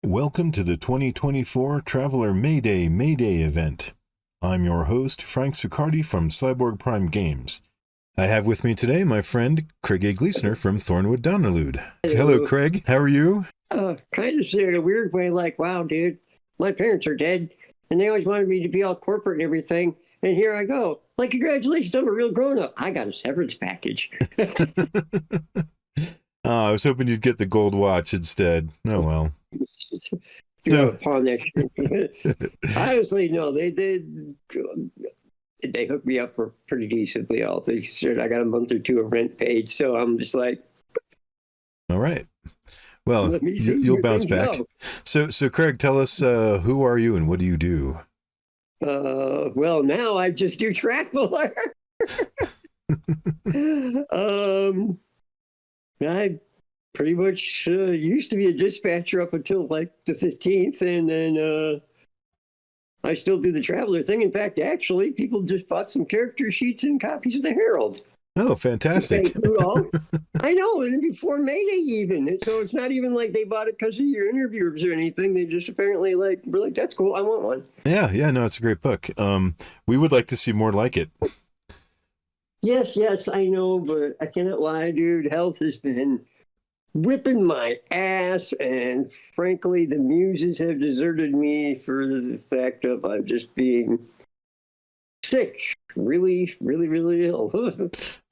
Welcome to the 2024 Traveller Mayday Mayday event. I'm your host, Frank Succardi from Cyborg Prime Games. I have with me today my friend, Craig Glesner from Thornwood-Daarnulud. Hello, Craig. How are you? Kind of in a weird way, like, wow, dude, my parents are dead, and they always wanted me to be all corporate and everything, and here I go. Like, congratulations, I'm a real grown-up. I got a severance package. I was hoping you'd get the gold watch instead. Oh, well. So, honestly, no, they hooked me up for pretty decently. All things considered, I got a month or two of rent paid, so I'm just like, all right. Well, you'll bounce back. So, Craig, tell us who are you and what do you do? Well, now I just do Traveller. I pretty much used to be a dispatcher up until like the 15th, and then I still do the Traveller thing. In fact, actually, people just bought some character sheets and copies of the Herald. Oh, fantastic. I know, and before Mayday even. And so it's not even like they bought it because of your interviewers or anything. They just apparently were like, that's cool, I want one. Yeah, no, it's a great book. We would like to see more like it. Yes, I know, but I cannot lie, dude. Health has been whipping my ass, and frankly, the muses have deserted me for the fact of I'm just being sick. Really ill.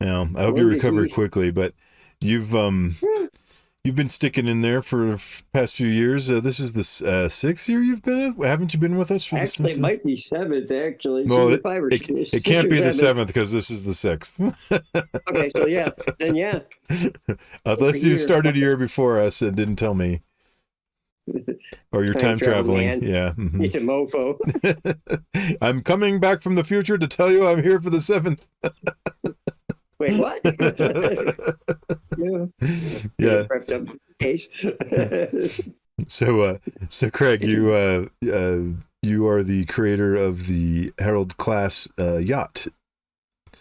Yeah, I hope you recover quickly, but you've been sticking in there for the past few years. This is the 6th year you've been. Haven't you been with us for this? Actually, it might be 7th. Actually, well, it can't be the 7th because this is the 6th. Okay, so yeah, then yeah. Unless you started a year before us and didn't tell me. Or your time traveling. Man. Yeah. Mm-hmm. It's a mofo. I'm coming back from the future to tell you I'm here for the 7th. Wait, what? Yeah. Prepped up case. So Craig, you are the creator of the Herald Class Yacht.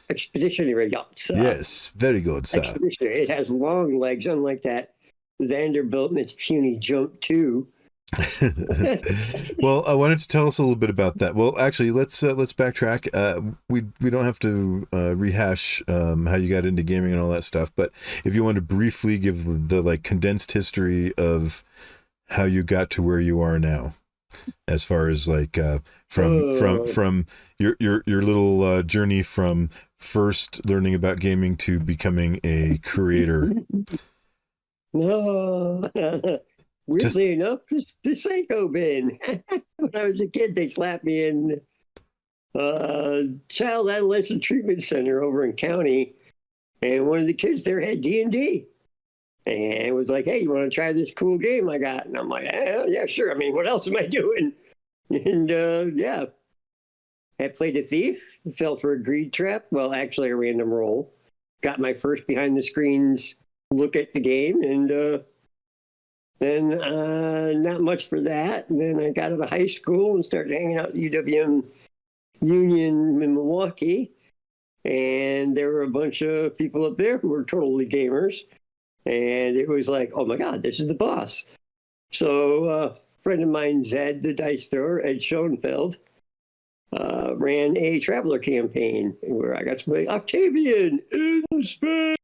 Expeditionary yachts. Yes, very good, sir. It has long legs, unlike that Vanderbilt and its puny jump too. Well, I wanted to tell us a little bit about that. Well, actually, let's backtrack. We don't have to rehash how you got into gaming and all that stuff, but if you want to briefly give the condensed history of how you got to where you are now, as far as from your little journey from first learning about gaming to becoming a creator. No. Weirdly enough, the Psycho bin. When I was a kid, they slapped me in child adolescent treatment center over in county, and one of the kids there had D&D, and it was like, hey, you want to try this cool game I got? And I'm like, yeah, sure. I mean, what else am I doing? And yeah, I played a thief, fell for a greed trap. Well, actually, a random roll. Got my first behind the screens look at the game, and then not much for that. And then I got out of high school and started hanging out at UWM Union in Milwaukee. And there were a bunch of people up there who were totally gamers. And it was like, oh my God, this is the boss. So a friend of mine, Zed, the dice thrower, Ed Schoenfeld, ran a Traveller campaign where I got to play Octavian in space.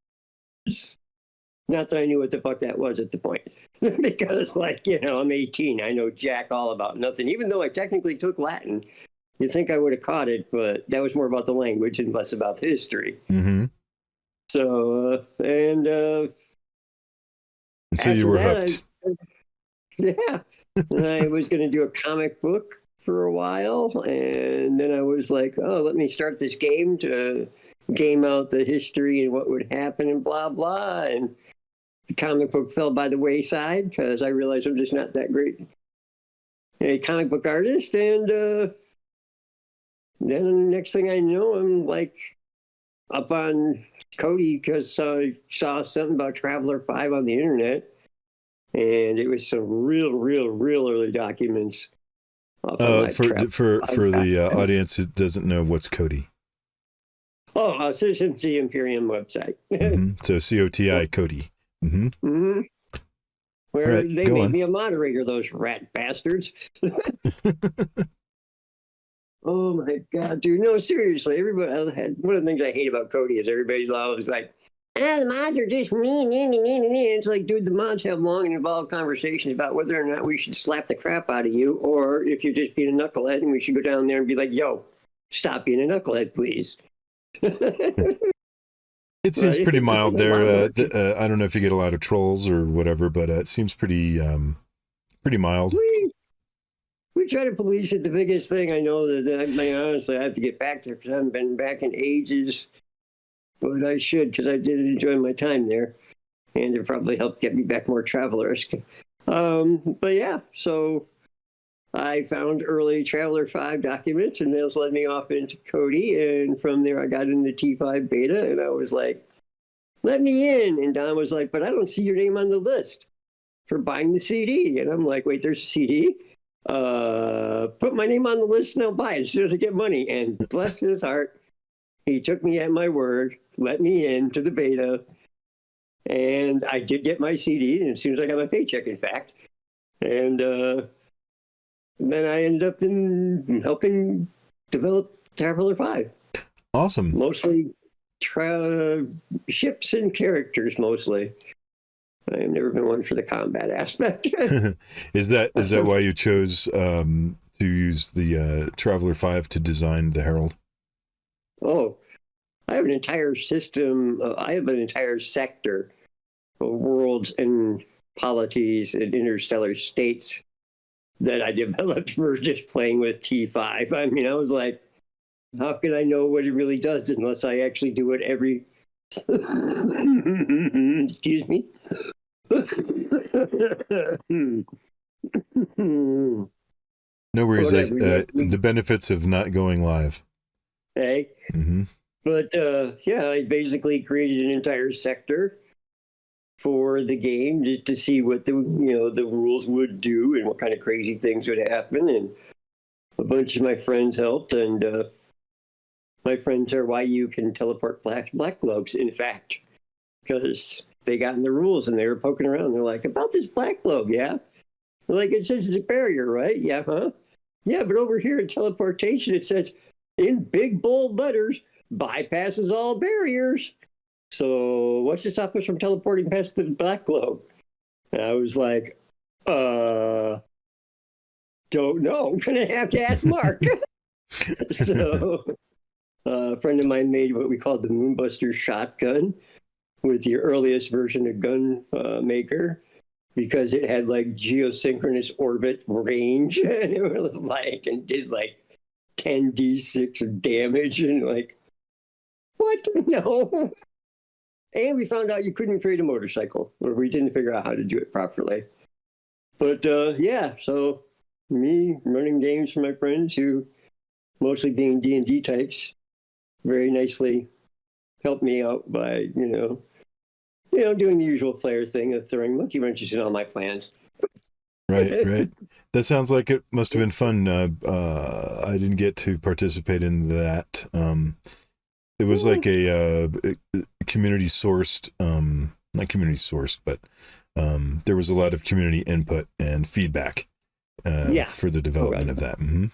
Not that I knew what the fuck that was at the point. Because, I'm 18. I know jack all about nothing. Even though I technically took Latin, you'd think I would have caught it, but that was more about the language and less about the history. Mm-hmm. So, and so you were hooked. Yeah. And I was going to do a comic book for a while, and then I was like, oh, let me start this game to game out the history and what would happen and blah, blah. And the comic book fell by the wayside because I realized I'm just not that great a comic book artist. And then next thing I know, I'm up on Cody because I saw something about Traveller 5 on the internet. And it was some real early documents. For the audience who doesn't know, what's Cody? Oh, Citizens the Imperium website. Mm-hmm. So COTI Cody. Mm-hmm. Mm-hmm. where Right, they go made on. me a moderator, those rat bastards. Oh my God, dude. No, seriously. Everybody, one of the things I hate about Cody is everybody's always like, the mods are just mean. It's like, dude, the mods have long and involved conversations about whether or not we should slap the crap out of you, or if you're just being a knucklehead and we should go down there and be like, yo, stop being a knucklehead, please. It seems Right? pretty mild there. Well, I don't know if you get a lot of trolls or whatever, but it seems pretty mild. we try to police it. The biggest thing I know that I mean, honestly, I have to get back there because I haven't been back in ages. But I should, because I did enjoy my time there, and it probably helped get me back more travelers. But yeah, so I found early Traveller 5 documents, and those led me off into Cody, and from there I got into T5 beta, and I was like, let me in. And Don was like, but I don't see your name on the list for buying the CD. And I'm like, wait, there's a CD? Put my name on the list and I'll buy it as soon as I get money. And bless his heart, he took me at my word, let me into the beta, and I did get my CD as soon as I got my paycheck, in fact. And then I ended up in helping develop Traveller 5. Awesome. Mostly ships and characters, mostly. I've never been one for the combat aspect. Is that why you chose to use the Traveller 5 to design the Herald? Oh, I have an entire system. I have an entire sector of worlds and polities and interstellar states that I developed for just playing with T5. I mean, I was like, how can I know what it really does unless I actually do it every... Excuse me. No worries. Whatever. The benefits of not going live. Hey. Mm-hmm. But yeah, I basically created an entire sector for the game just to see what the rules would do and what kind of crazy things would happen. And a bunch of my friends helped, and my friends are why you can teleport black globes, in fact, because they got in the rules and they were poking around. They're like, about this black globe, yeah? They're like, it says it's a barrier, right? Yeah, huh? Yeah, but over here in teleportation, it says in big bold letters, bypasses all barriers. So what's to stop us from teleporting past the black globe? And I was like, don't know. I'm going to have to ask Mark. So a friend of mine made what we called the Moonbuster shotgun with the earliest version of gun maker, because it had like geosynchronous orbit range, and it was like, and did like 10d6 of damage, and like, what? No. And we found out you couldn't create a motorcycle, or we didn't figure out how to do it properly. But yeah, so me running games for my friends, who mostly being D&D types, very nicely helped me out by, doing the usual player thing of throwing monkey wrenches in all my plans. Right. That sounds like it must have been fun. I didn't get to participate in that. It was like a community sourced, not community sourced, but there was a lot of community input and feedback for the development of that. Mm-hmm.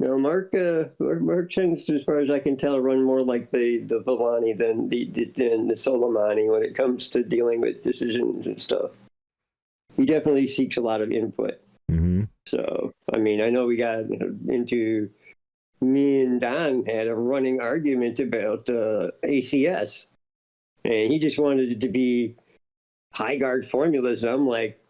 Now, Mark tends to, as far as I can tell, run more like the Villani than the Solomani when it comes to dealing with decisions and stuff. He definitely seeks a lot of input. Mm-hmm. So, I mean, I know we got into, me and Don had a running argument about ACS, and he just wanted it to be high guard formulas. And I'm like,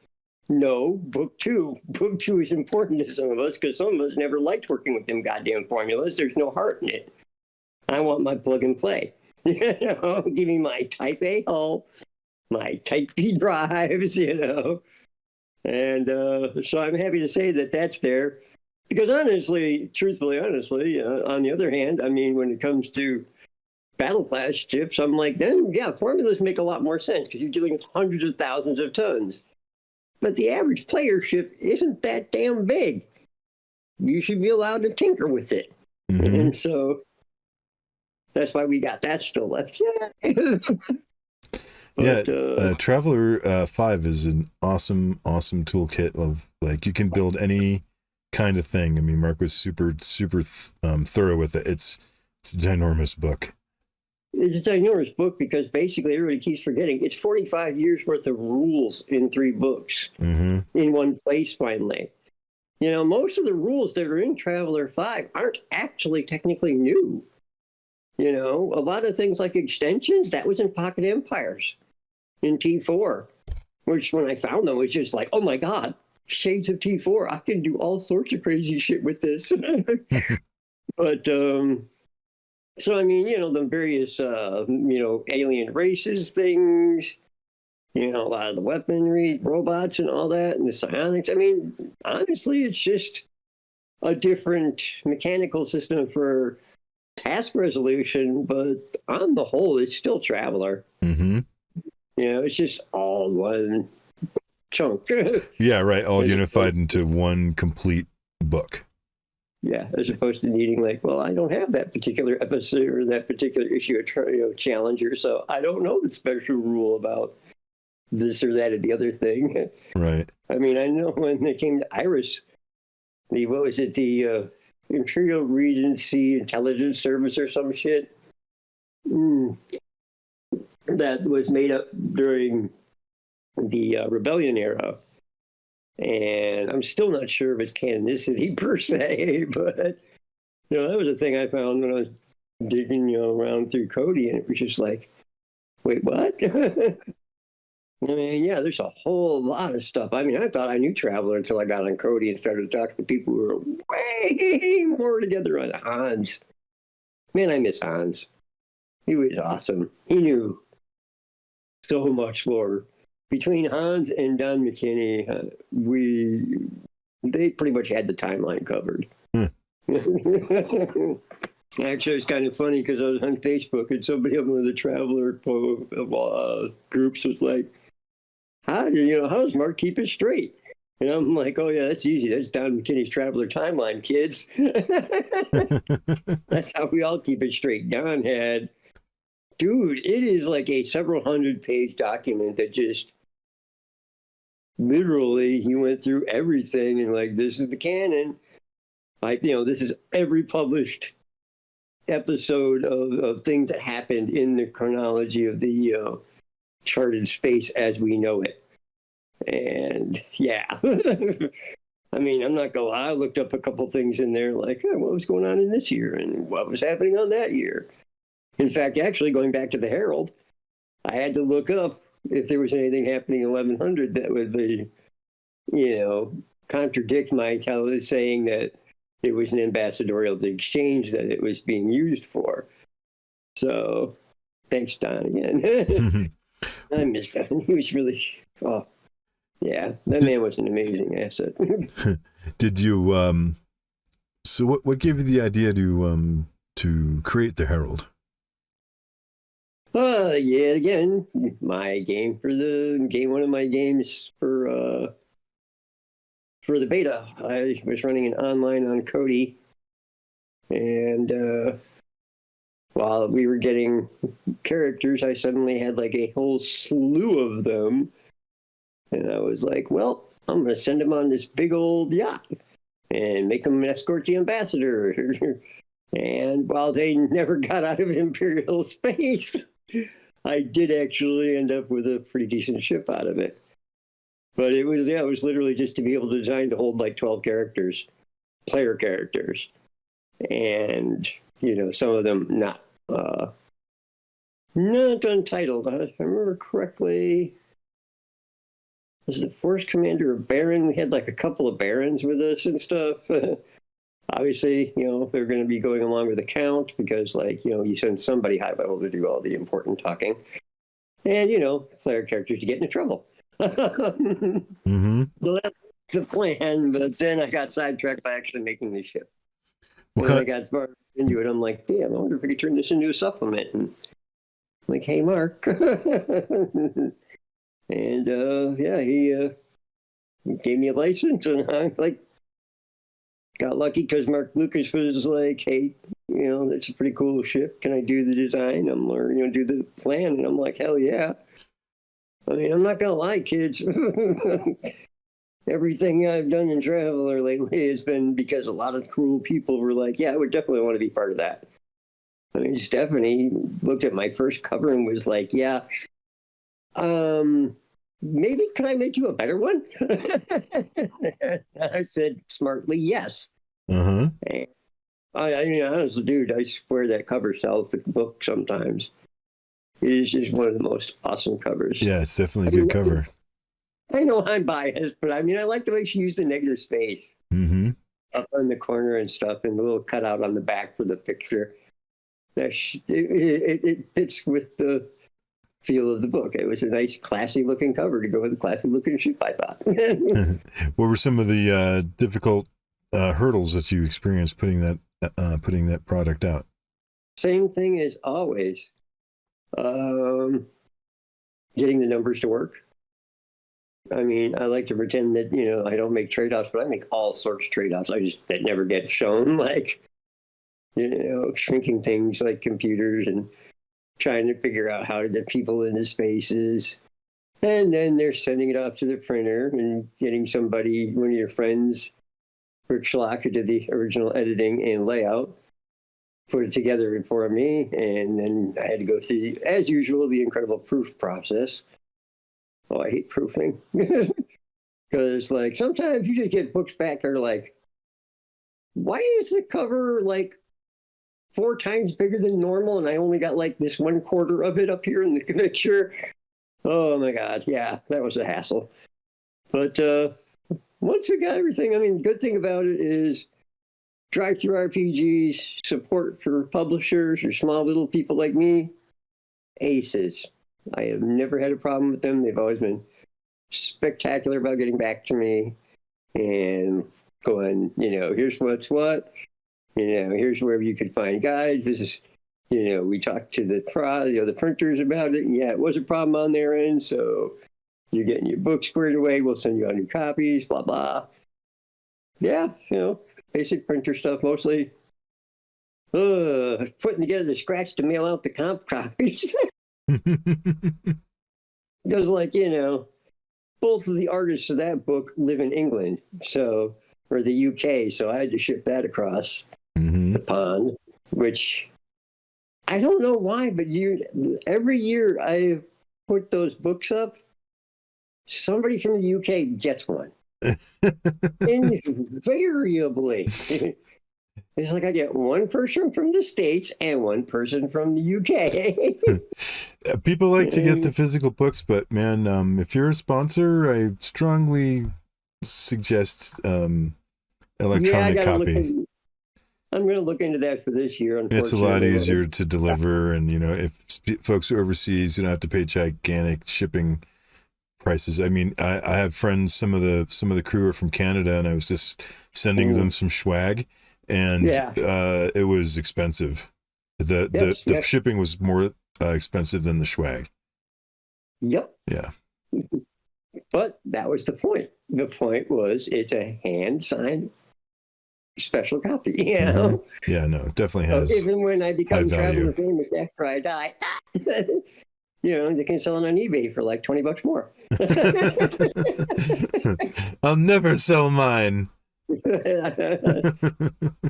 no, book two is important to some of us, because some of us never liked working with them goddamn formulas. There's no heart in it. I want my plug and play. Give me my type A hull, my type B drives, And so I'm happy to say that that's there. Because truthfully, on the other hand, I mean, when it comes to battle class ships, I'm like, then, yeah, formulas make a lot more sense, because you're dealing with hundreds of thousands of tons. But the average player ship isn't that damn big. You should be allowed to tinker with it. Mm-hmm. And so that's why we got that still left. But Traveller 5 is an awesome toolkit of, like, you can build any kind of thing. I mean, Mark was super thorough with it. It's a ginormous book. it's a ginormous book because basically everybody keeps forgetting it's 45 years worth of rules in 3 books in one place finally. You know, most of the rules that are in Traveller 5 aren't actually technically new. You know, a lot of things like extensions, that was in Pocket Empires in T4, which when I found them was just like, oh my God, shades of T4. I can do all sorts of crazy shit with this. But, so, I mean, you know, the various, you know, alien races things, you know, a lot of the weaponry, robots and all that, and the psionics. I mean, honestly, it's just a different mechanical system for task resolution, but on the whole, it's still Traveller. You know, it's just all one chunk. Yeah, right. All unified into one complete book. Yeah, as opposed to needing like, well, I don't have that particular episode or that particular issue of Challenger, so I don't know the special rule about this or that or the other thing. Right. I mean, I know when they came to Iris, what was it, the Imperial Regency Intelligence Service or some shit? That was made up during the Rebellion era. And I'm still not sure of its canonicity per se, but you know, that was a thing I found when I was digging, you know, around through Cody, and it was just like, wait, what? I mean, yeah, there's a whole lot of stuff. I mean, I thought I knew Traveller until I got on Cody and started talking to people who were way more together on Hans. Man, I miss Hans. He was awesome. He knew so much more. Between Hans and Don McKinney, they pretty much had the timeline covered. Actually, it's kind of funny because I was on Facebook and somebody on one of the Traveller groups was like, how does Mark keep it straight? And I'm like, oh yeah, that's easy. That's Don McKinney's Traveller timeline, kids. That's how we all keep it straight. Don had, dude, it is like a several 100-page document that just literally he went through everything and like, this is the canon. Like, you know, this is every published episode of things that happened in the chronology of the charted space as we know it. And yeah, I mean, I'm not gonna lie, I looked up a couple things in there like, hey, what was going on in this year and what was happening on that year. In fact, actually going back to the Herald, I had to look up if there was anything happening in 1100 that would be, you know, contradict my saying that it was an ambassadorial exchange that it was being used for. So thanks, Don, again. I miss Don. He was really, oh, yeah, that man was an amazing asset. Did you, so what gave you the idea to create the Herald? Yeah, again, my game for one of my games for the beta. I was running an online on Cody, and while we were getting characters, I suddenly had like a whole slew of them, and I was like, well, I'm going to send them on this big old yacht and make them escort the ambassador. And while they never got out of Imperial space, I did actually end up with a pretty decent ship out of it. But it was literally just to be able to design to hold like 12 characters, player characters. And, you know, some of them not untitled. If I remember correctly, was the Force Commander a Baron? We had like a couple of Barons with us and stuff. Obviously, you know, they're going to be going along with the Count because, like, you know, you send somebody high level to do all the important talking. And, you know, player characters to get into trouble. So that's the plan, but then I got sidetracked by actually making the ship. When I got far into it, I'm like, damn, I wonder if we could turn this into a supplement. And I'm like, hey, Mark. And, yeah, he gave me a license, and I, like, got lucky because Mark Lucas was like, hey, you know, that's a pretty cool ship. Can I do the design? I'm learning, you know, do the plan. And I'm like, hell yeah. I mean, I'm not going to lie, kids. Everything I've done in Traveller lately has been because a lot of cool people were like, yeah, I would definitely want to be part of that. I mean, Stephanie looked at my first cover and was like, yeah, maybe could I make you a better one? I said smartly, yes. Uh-huh. And I mean, honestly, dude, I swear that cover sells the book sometimes. It is just one of the most awesome covers. Yeah, it's definitely a good cover. I know I'm biased, but I mean, I like the way she used the negative space up on the corner and stuff, and the little cutout on the back for the picture. It fits with the feel of the book. It was a nice, classy-looking cover to go with a classy-looking ship, I thought. What were some of the difficult hurdles that you experienced putting that product out? Same thing as always. Getting the numbers to work. I mean, I like to pretend that, you know, I don't make trade-offs, but I make all sorts of trade-offs. That never get shown, like, you know, shrinking things like computers and trying to figure out how to get people into spaces. And then they're sending it off to the printer and getting somebody, one of your friends, Rick Schlock, who did the original editing and layout, put it together for me. And then I had to go through, as usual, the incredible proof process. Oh, I hate proofing. Because, like, sometimes you just get books back that are like, why is the cover, like, 4 times bigger than normal, and I only got, like, this 1/4 of it up here in the picture? Oh, my God. Yeah, that was a hassle. But once we got everything, I mean, the good thing about it is drive-through RPGs, support for publishers or small little people like me, aces. I have never had a problem with them. They've always been spectacular about getting back to me and going, you know, here's what's what, you know, here's where you can find guides. This is, you know, we talked to the printers about it, and yeah, it was a problem on their end, so you're getting your book squared away. We'll send you out new copies, blah, blah. Yeah, you know, basic printer stuff mostly. Putting together the scratch to mail out the comp copies. Because, like, you know, both of the artists of that book live in England, so, or the UK, so I had to ship that across the pond, which I don't know why, but every year I put those books up, somebody from the UK gets one. Invariably. It's like I get one person from the States and one person from the UK. People like to get the physical books, but man, if you're a sponsor, I strongly suggest electronic copy. I'm going to look into that for this year. It's a lot easier to deliver, and you know, if folks are overseas, you don't have to pay gigantic shipping prices. I mean, I have friends, some of the crew are from Canada, and I was just sending them some swag, and it was expensive. The shipping was more expensive than the swag. Yep. Yeah. But that was the point. The point was it's a hand-signed special copy. You know? Yeah, no, it definitely has. So even when I become Traveller famous after I die, you know, they can sell it on eBay for like $20 more. I'll never sell mine.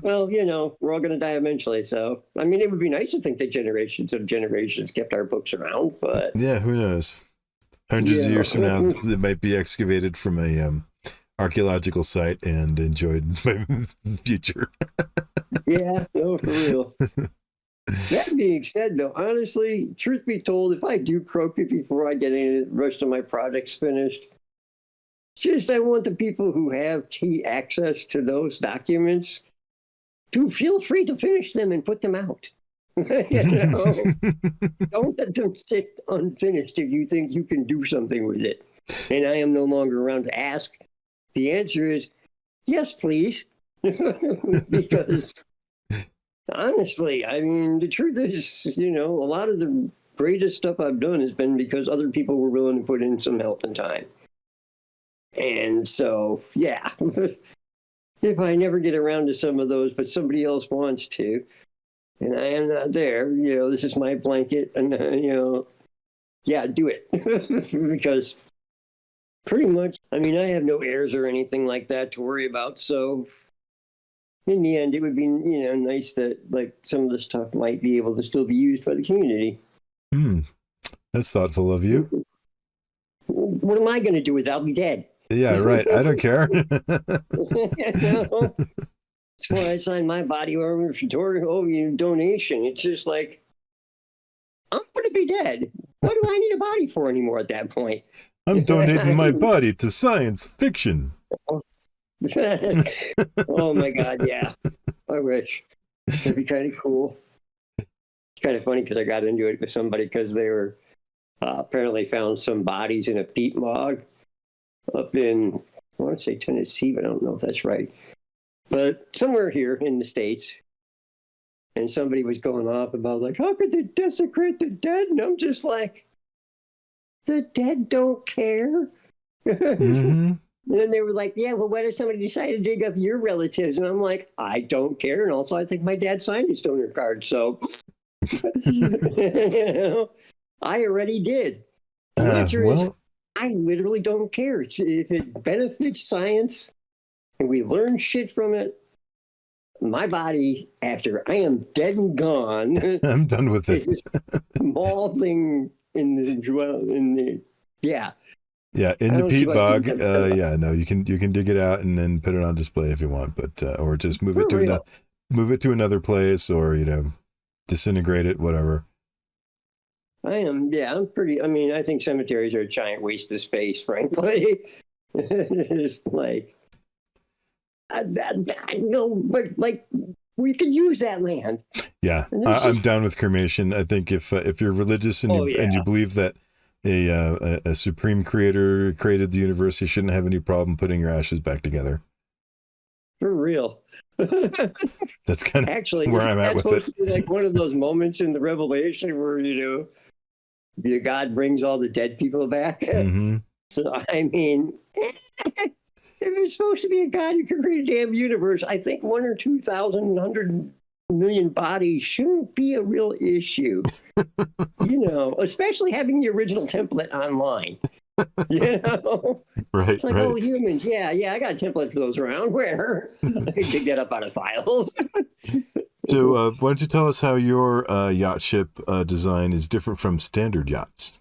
Well, you know, we're all going to die eventually. So, I mean, it would be nice to think that generations of generations kept our books around, but yeah, who knows? Hundreds of years from now, it might be excavated from a archaeological site and enjoyed by the future. Yeah, no, for real. That being said, though, honestly, truth be told, if I do croak it before I get any of the rest of my projects finished, just I want the people who have key access to those documents to feel free to finish them and put them out. You know? Don't let them sit unfinished if you think you can do something with it. And I am no longer around to ask. The answer is yes, please. Because honestly, I mean, the truth is, you know, a lot of the greatest stuff I've done has been because other people were willing to put in some help and time. And so, yeah, if I never get around to some of those, but somebody else wants to, and I am not there, you know, this is my blanket, and, you know, yeah, do it. Because pretty much, I mean, I have no heirs or anything like that to worry about. So in the end, it would be, nice that like some of the stuff might be able to still be used by the community. That's thoughtful of you. What am I going to do with it? I'll be dead. Yeah, right. I don't care. That's why I signed my body over for donation. It's just like, I'm going to be dead. What do I need a body for anymore at that point? I'm donating my body to science fiction. Oh my God, yeah. I wish. That'd be kind of cool. It's kind of funny because I got into it with somebody because they were apparently found some bodies in a peat bog up in, I want to say Tennessee, but I don't know if that's right. But somewhere here in the States. And somebody was going off about like, how could they desecrate the dead? And I'm just like, the dead don't care. And then they were like, yeah, well, what if somebody decided to dig up your relatives? And I'm like, I don't care. And also, I think my dad signed his donor card. So I already did. The answer is, I literally don't care. If it benefits science and we learn shit from it, my body, after I am dead and gone, I'm done with it. It's small thing in the Yeah, in the peat bog. No, you can dig it out and then put it on display if you want, but or just move it to another place, or disintegrate it, whatever. I'm pretty. I mean, I think cemeteries are a giant waste of space, frankly. It's like, I know, but like we could use that land. Yeah, I'm down with cremation. I think if you're religious and you believe that a supreme creator created the universe, you shouldn't have any problem putting your ashes back together. For real. That's kind of actually where I'm at with it. Like one of those moments in the Revelation where the God brings all the dead people back. Mm-hmm. So I mean, if it's supposed to be a God who can create a damn universe, I think 1 or 2,100 million bodies shouldn't be a real issue. Especially having the original template online. Right. It's like, oh, humans, yeah, I got a template for those around. Where I can dig that up out of files. So, why don't you tell us how your yacht ship design is different from standard yachts?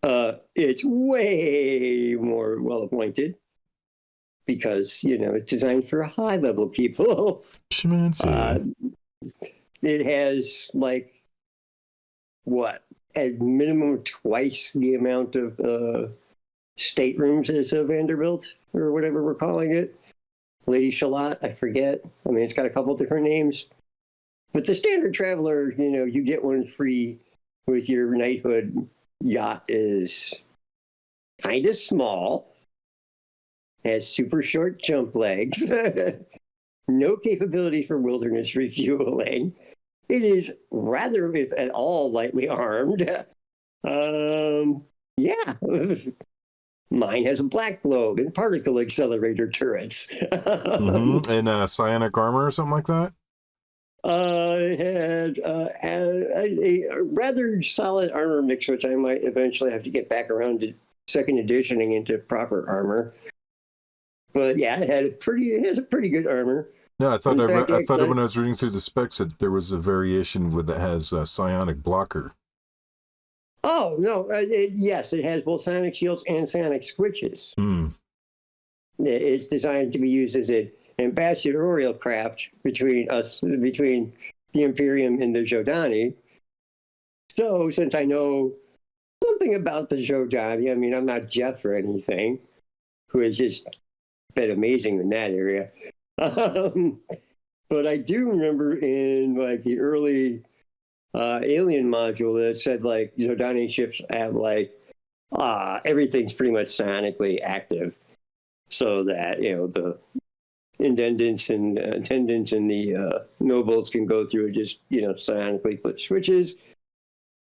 It's way more well appointed because it's designed for high level people. Schmancy. It has at minimum twice the amount of staterooms as a Vanderbilt or whatever we're calling it. Lady Shalott, I forget. I mean, it's got a couple different names. But the standard Traveller, you get one free with your knighthood. Yacht is kind of small, has super short jump legs, no capability for wilderness refueling. It is rather, if at all, lightly armed. Mine has a black globe and particle accelerator turrets. And psionic armor or something like that? It had a rather solid armor mix, which I might eventually have to get back around to second editioning into proper armor. But yeah, it has a pretty good armor. No, I thought when I was reading through the specs that there was a variation that has a psionic blocker. Oh, no. Yes, it has both psionic shields and psionic switches. It's designed to be used as an ambassadorial craft between the Imperium and the Jodani. So, since I know something about the Jodani, I mean, I'm not Jeff or anything, who has just been amazing in that area. But I do remember in the early Alien module that said Jodani ships have everything's pretty much psionically active, so that the indentants and attendants and the nobles can go through and just psionically flip switches.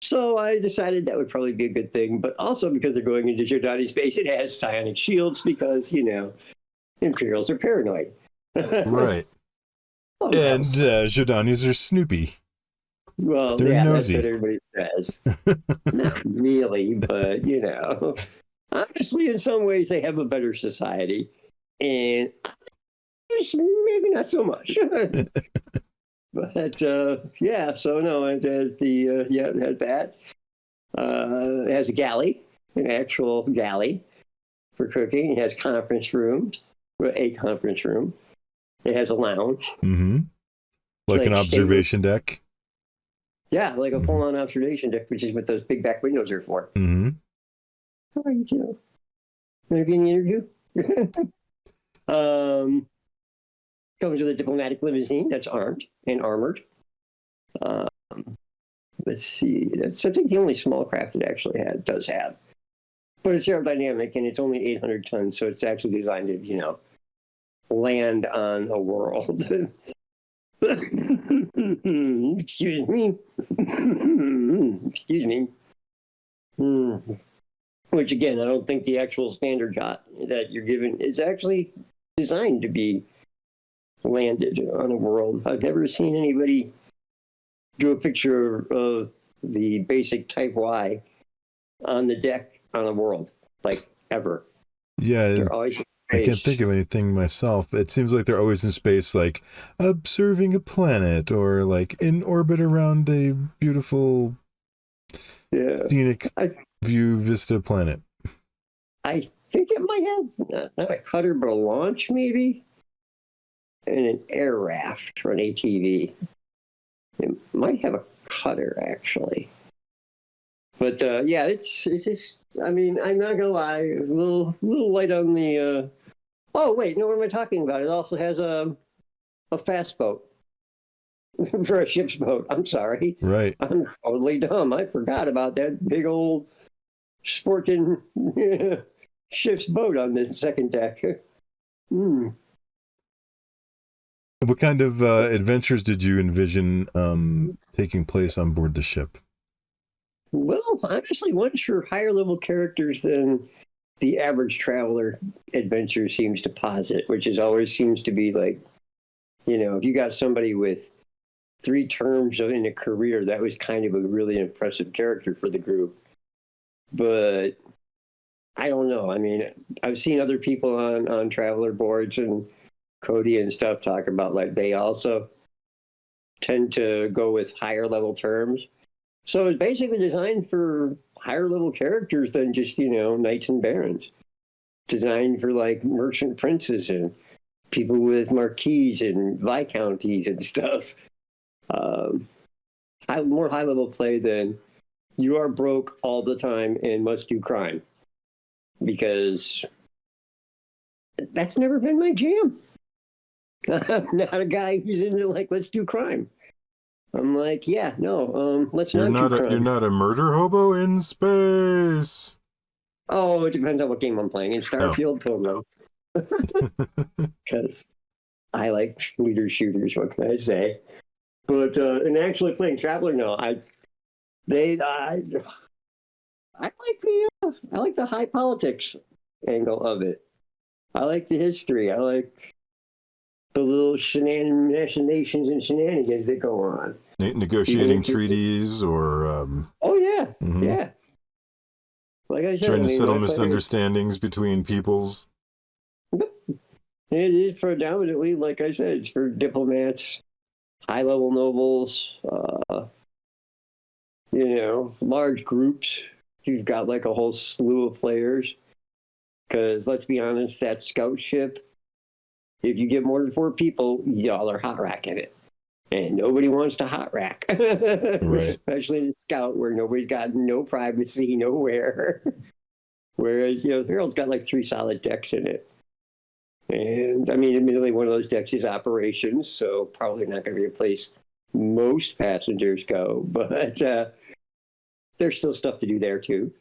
So I decided that would probably be a good thing, but also because they're going into Jodani space, it has psionic shields because Imperials are paranoid. Right. And Jodanis are snoopy. Well, They're yeah, that's nosy. what everybody says. Not really, but honestly, in some ways, they have a better society, and maybe not so much. But yeah, so no, it has it has that. It has a galley, an actual galley for cooking. It has conference rooms, a conference room. It has a lounge. Mm-hmm. Like an observation deck. Yeah, like a full-on observation deck, which is what those big back windows are for. Mm-hmm. How are you doing? Want to get an interview? Comes with a diplomatic limousine that's armed and armored. Um, let's see. That's, I think, the only small craft it actually does have. But it's aerodynamic, and it's only 800 tons, so it's actually designed to, land on a world. Excuse me. Excuse me. Which, again, I don't think the actual standard yacht that you're given is actually designed to be landed on a world. I've never seen anybody do a picture of the basic Type Y on the deck on a world, like, ever. Yeah, they're always in I can't space. think of anything myself. It seems like they're always in space, like observing a planet or like in orbit around a beautiful scenic view vista planet. I think it might have not a cutter, but a launch, maybe, and an air raft or an ATV. It might have a cutter, actually. But yeah, it's just. I mean, I'm not gonna lie, a little light on the. Oh wait, no, what am I talking about? It also has a fast boat for a ship's boat. I'm sorry. Right. I'm totally dumb. I forgot about that big old sporting ship's boat on the second deck. What kind of adventures did you envision taking place on board the ship? Well, honestly, once you're higher level characters than the average traveler adventure seems to posit, which is always seems to be like, if you got somebody with 3 terms in a career, that was kind of a really impressive character for the group. But I don't know. I mean, I've seen other people on traveler boards and Cody and stuff talk about, like, they also tend to go with higher level terms. So it's basically designed for higher level characters than just, knights and barons. Designed for, like, merchant princes and people with marquises and viscounties and stuff. More high level play than you are broke all the time and must do crime. Because that's never been my jam. I'm not a guy who's into, like, let's do crime. I'm like, yeah, no, let's not do crime. You're not a murder hobo in space. Oh, it depends on what game I'm playing. In Starfield, no. Because I like leader shooters, what can I say? But in actually playing Traveller, no, I like the high politics angle of it. I like the history. I like the little machinations and shenanigans that go on. Negotiating treaties or... oh, yeah. Mm-hmm. Yeah. Like I said, trying to settle misunderstandings between peoples. It is predominantly, like I said, it's for diplomats, high-level nobles, large groups. You've got, like, a whole slew of players. Because, let's be honest, that scout ship, if you get more than 4 people, y'all are hot racking it. And nobody wants to hot rack. Right. Especially in Scout, where nobody's got no privacy, nowhere. Whereas, Herald's got like 3 solid decks in it. And, I mean, admittedly, one of those decks is operations, so probably not going to be a place most passengers go. But there's still stuff to do there, too.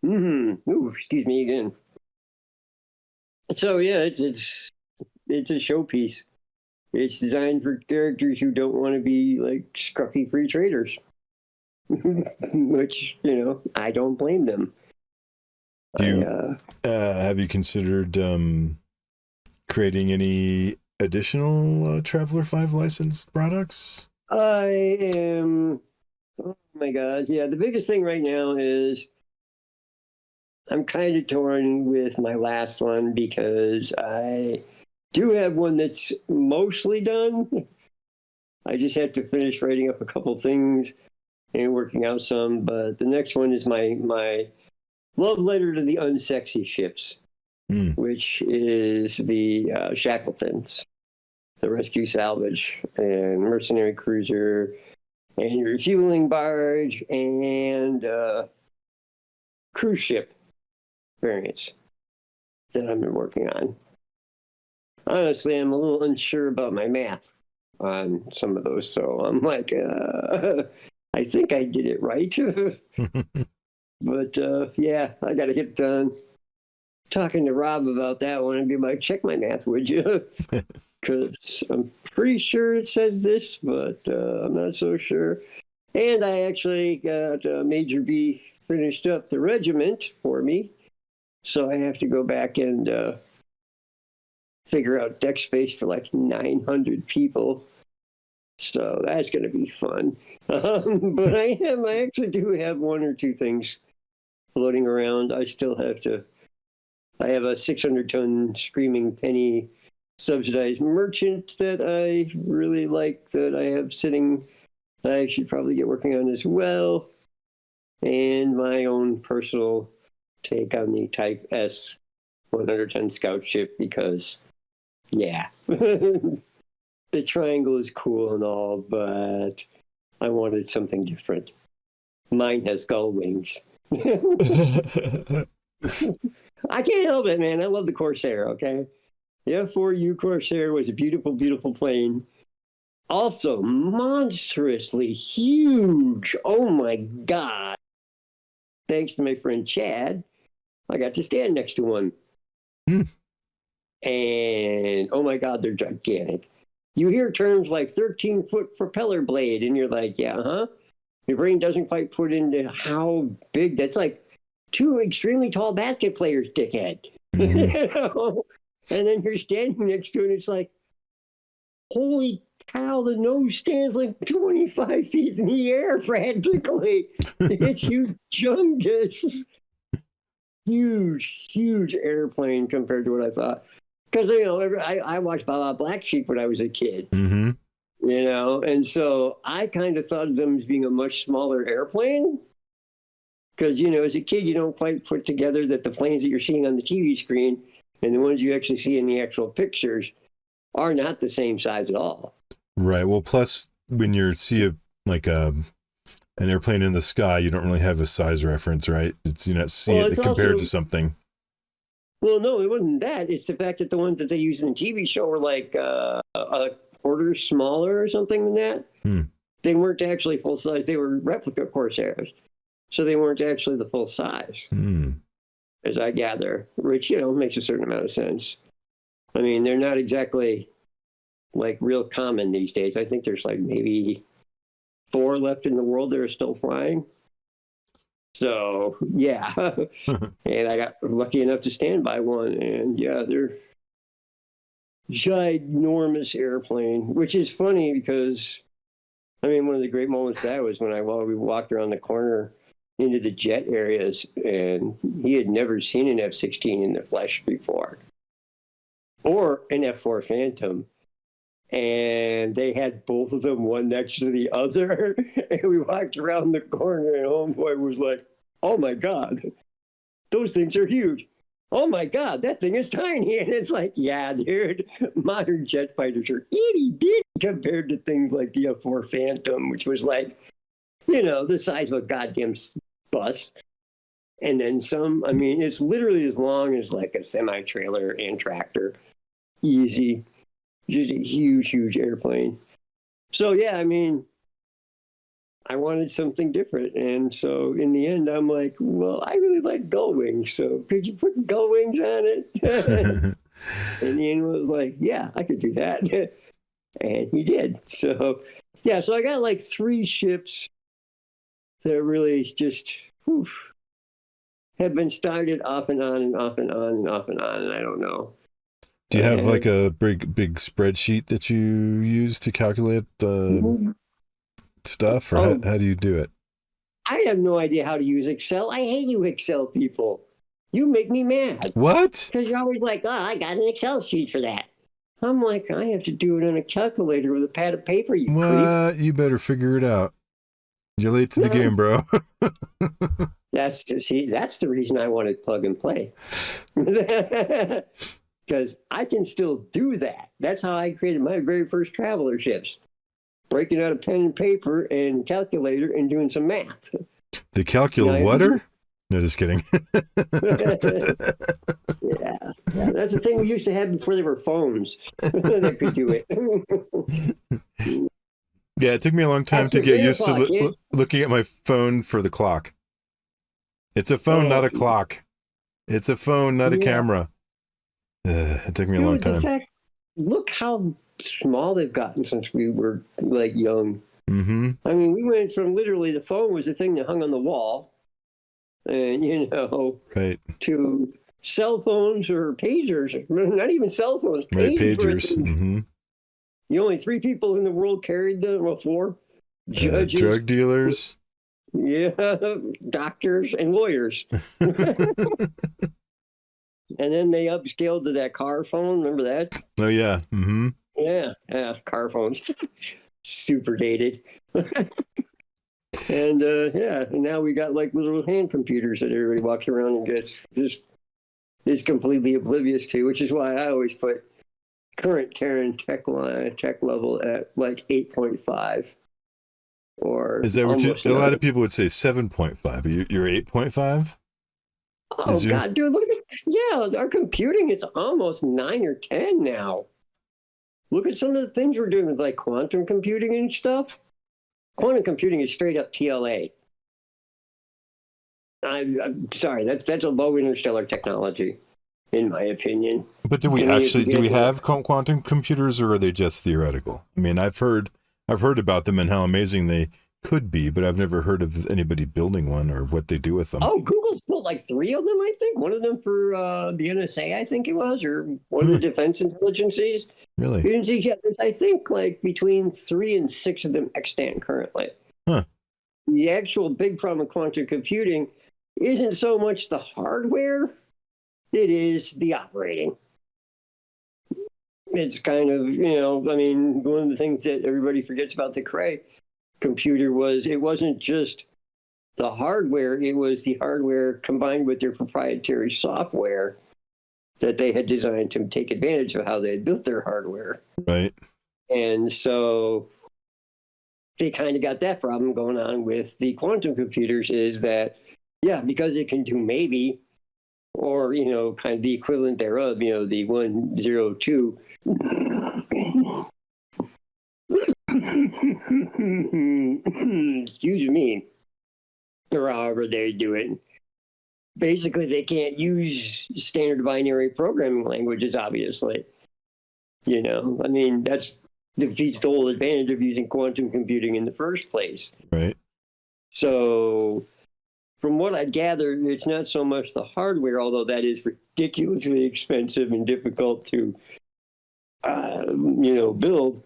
Ooh, excuse me again. So, yeah, it's a showpiece. It's designed for characters who don't want to be, like, scruffy free traders. Which, I don't blame them. Have you considered creating any additional Traveller 5 licensed products? I am, oh my God. Yeah, the biggest thing right now is I'm kind of torn with my last one because I do have one that's mostly done. I just had to finish writing up a couple things and working out some, but the next one is my love letter to the unsexy ships, which is the Shackletons, the rescue salvage and mercenary cruiser and refueling barge and cruise ship variants that I've been working on. Honestly, I'm a little unsure about my math on some of those, so I'm like, I think I did it right. But yeah, I got to get done talking to Rob about that one and be like, check my math, would you? Because I'm pretty sure it says this, but I'm not so sure. And I actually got Major B finished up the regiment for me. So I have to go back and figure out deck space for like 900 people. So that's going to be fun. But I actually do have one or two things floating around. I have a 600-ton Screaming Penny subsidized merchant that I really like that I have sitting. I should probably get working on as well. And my own personal take on the Type S 100-ton scout ship because, yeah, the triangle is cool and all, but I wanted something different. Mine has gull wings. I can't help it, man. I love the Corsair, okay? The F4U Corsair was a beautiful, beautiful plane. Also, monstrously huge. Oh my God. Thanks to my friend Chad, I got to stand next to one. And oh my God, they're gigantic. You hear terms like 13-foot propeller blade, and you're like, yeah, huh? Your brain doesn't quite put into how big that's like two extremely tall basket players, dickhead. You know? And then you're standing next to it, and it's like, holy cow, the nose stands like 25 feet in the air practically. It's humongous. Huge airplane compared to what I thought. Because, you know, I watched Black Sheep when I was a kid. You know, and so I kind of thought of them as being a much smaller airplane. Because, you know, as a kid, you don't quite put together that the planes that you're seeing on the TV screen and the ones you actually see in the actual pictures are not the same size at all. Right. Well, plus when you see an airplane in the sky, you don't really have a size reference, right? You're not seeing it compared to something. Well, no, it wasn't that. It's the fact that the ones that they use in the TV show were like a quarter smaller or something than that. They weren't actually full size. They were replica Corsairs. So they weren't actually the full size, as I gather, which, you know, makes a certain amount of sense. I mean, they're not exactly like real common these days. I think there's like maybe 4 left in the world that are still flying. So, yeah. And I got lucky enough to stand by one. And yeah, they're ginormous airplane, which is funny because, I mean, one of the great moments that was when we walked around the corner into the jet areas, and he had never seen an F-16 in the flesh before, or an F-4 Phantom. And they had both of them one next to the other. And we walked around the corner, and homeboy was like, oh my God, those things are huge. Oh my God, that thing is tiny. And it's like, yeah, dude, modern jet fighters are itty bitty compared to things like the F-4 Phantom, which was like, you know, the size of a goddamn bus. And then some. I mean, it's literally as long as like a semi-trailer and tractor. Easy. Just a huge airplane. So, yeah, I mean, I wanted something different. And so in the end, I'm like, well, I really like gull wings. So could you put gull wings on it? And Ian was like, yeah, I could do that. And he did. So, yeah, so I got like 3 ships that really just have been started off and on and off and on and off and on. And I don't know. Do you have like a big spreadsheet that you use to calculate the stuff, or how do you do it? I have no idea how to use Excel. I hate you Excel people. You make me mad. What? Because you're always like, oh, I got an Excel sheet for that. I'm like, I have to do it on a calculator with a pad of paper, you creep. You better figure it out. You're late to the game, bro. That's the reason I wanted plug and play. Because I can still do that. That's how I created my very first Traveller ships. Breaking out a pen and paper and calculator and doing some math. The calculator? No, just kidding. Yeah, that's the thing we used to have before there were phones that could do it. Yeah, it took me a long time to get used to looking at my phone for the clock. It's a phone, not a clock. It's a phone, not a camera. It took me a long time. Look how small they've gotten since we were like young. Mm-hmm. I mean, we went from literally the phone was the thing that hung on the wall, and right, to cell phones or pagers. Not even cell phones. Right, pagers. Mm-hmm. The only 3 people in the world carried them. Well, 4 judges, drug dealers, doctors, and lawyers. And then they upscaled to that car phone. Remember that? Oh yeah. Mm-hmm. Yeah, car phones. Super dated. And and now we got like little hand computers that everybody walks around and gets just is completely oblivious to, which is why I always put current Terran tech level at like 8.5. Or is that what a lot of people would say 7.5? You're 8.5? Oh God, dude, look at our computing is almost 9 or 10 now. Look at some of the things we're doing with like quantum computing and stuff. Quantum computing is straight up TLA. I'm sorry, that's a low interstellar technology, in my opinion. But do we have quantum computers, or are they just theoretical? I mean, I've heard about them and how amazing they could be, but I've never heard of anybody building one or what they do with them. Oh, Google's built like 3 of them, I think. One of them for the NSA, I think it was, or one of the defense intelligencies. Really? Agencies, yeah, there's, I think, like between 3 and 6 of them extant currently. Huh. The actual big problem with quantum computing isn't so much the hardware, it is the operating. It's kind of, I mean, one of the things that everybody forgets about the Cray computer was it wasn't just the hardware, it was the hardware combined with their proprietary software that they had designed to take advantage of how they had built their hardware. Right. And so they kind of got that problem going on with the quantum computers is that, because it can do maybe, or, kind of the equivalent thereof, the 102. Excuse me. Or however they do it. Basically, they can't use standard binary programming languages, obviously. I mean, that's defeats the whole advantage of using quantum computing in the first place. Right. So, from what I gather, it's not so much the hardware, although that is ridiculously expensive and difficult to, build.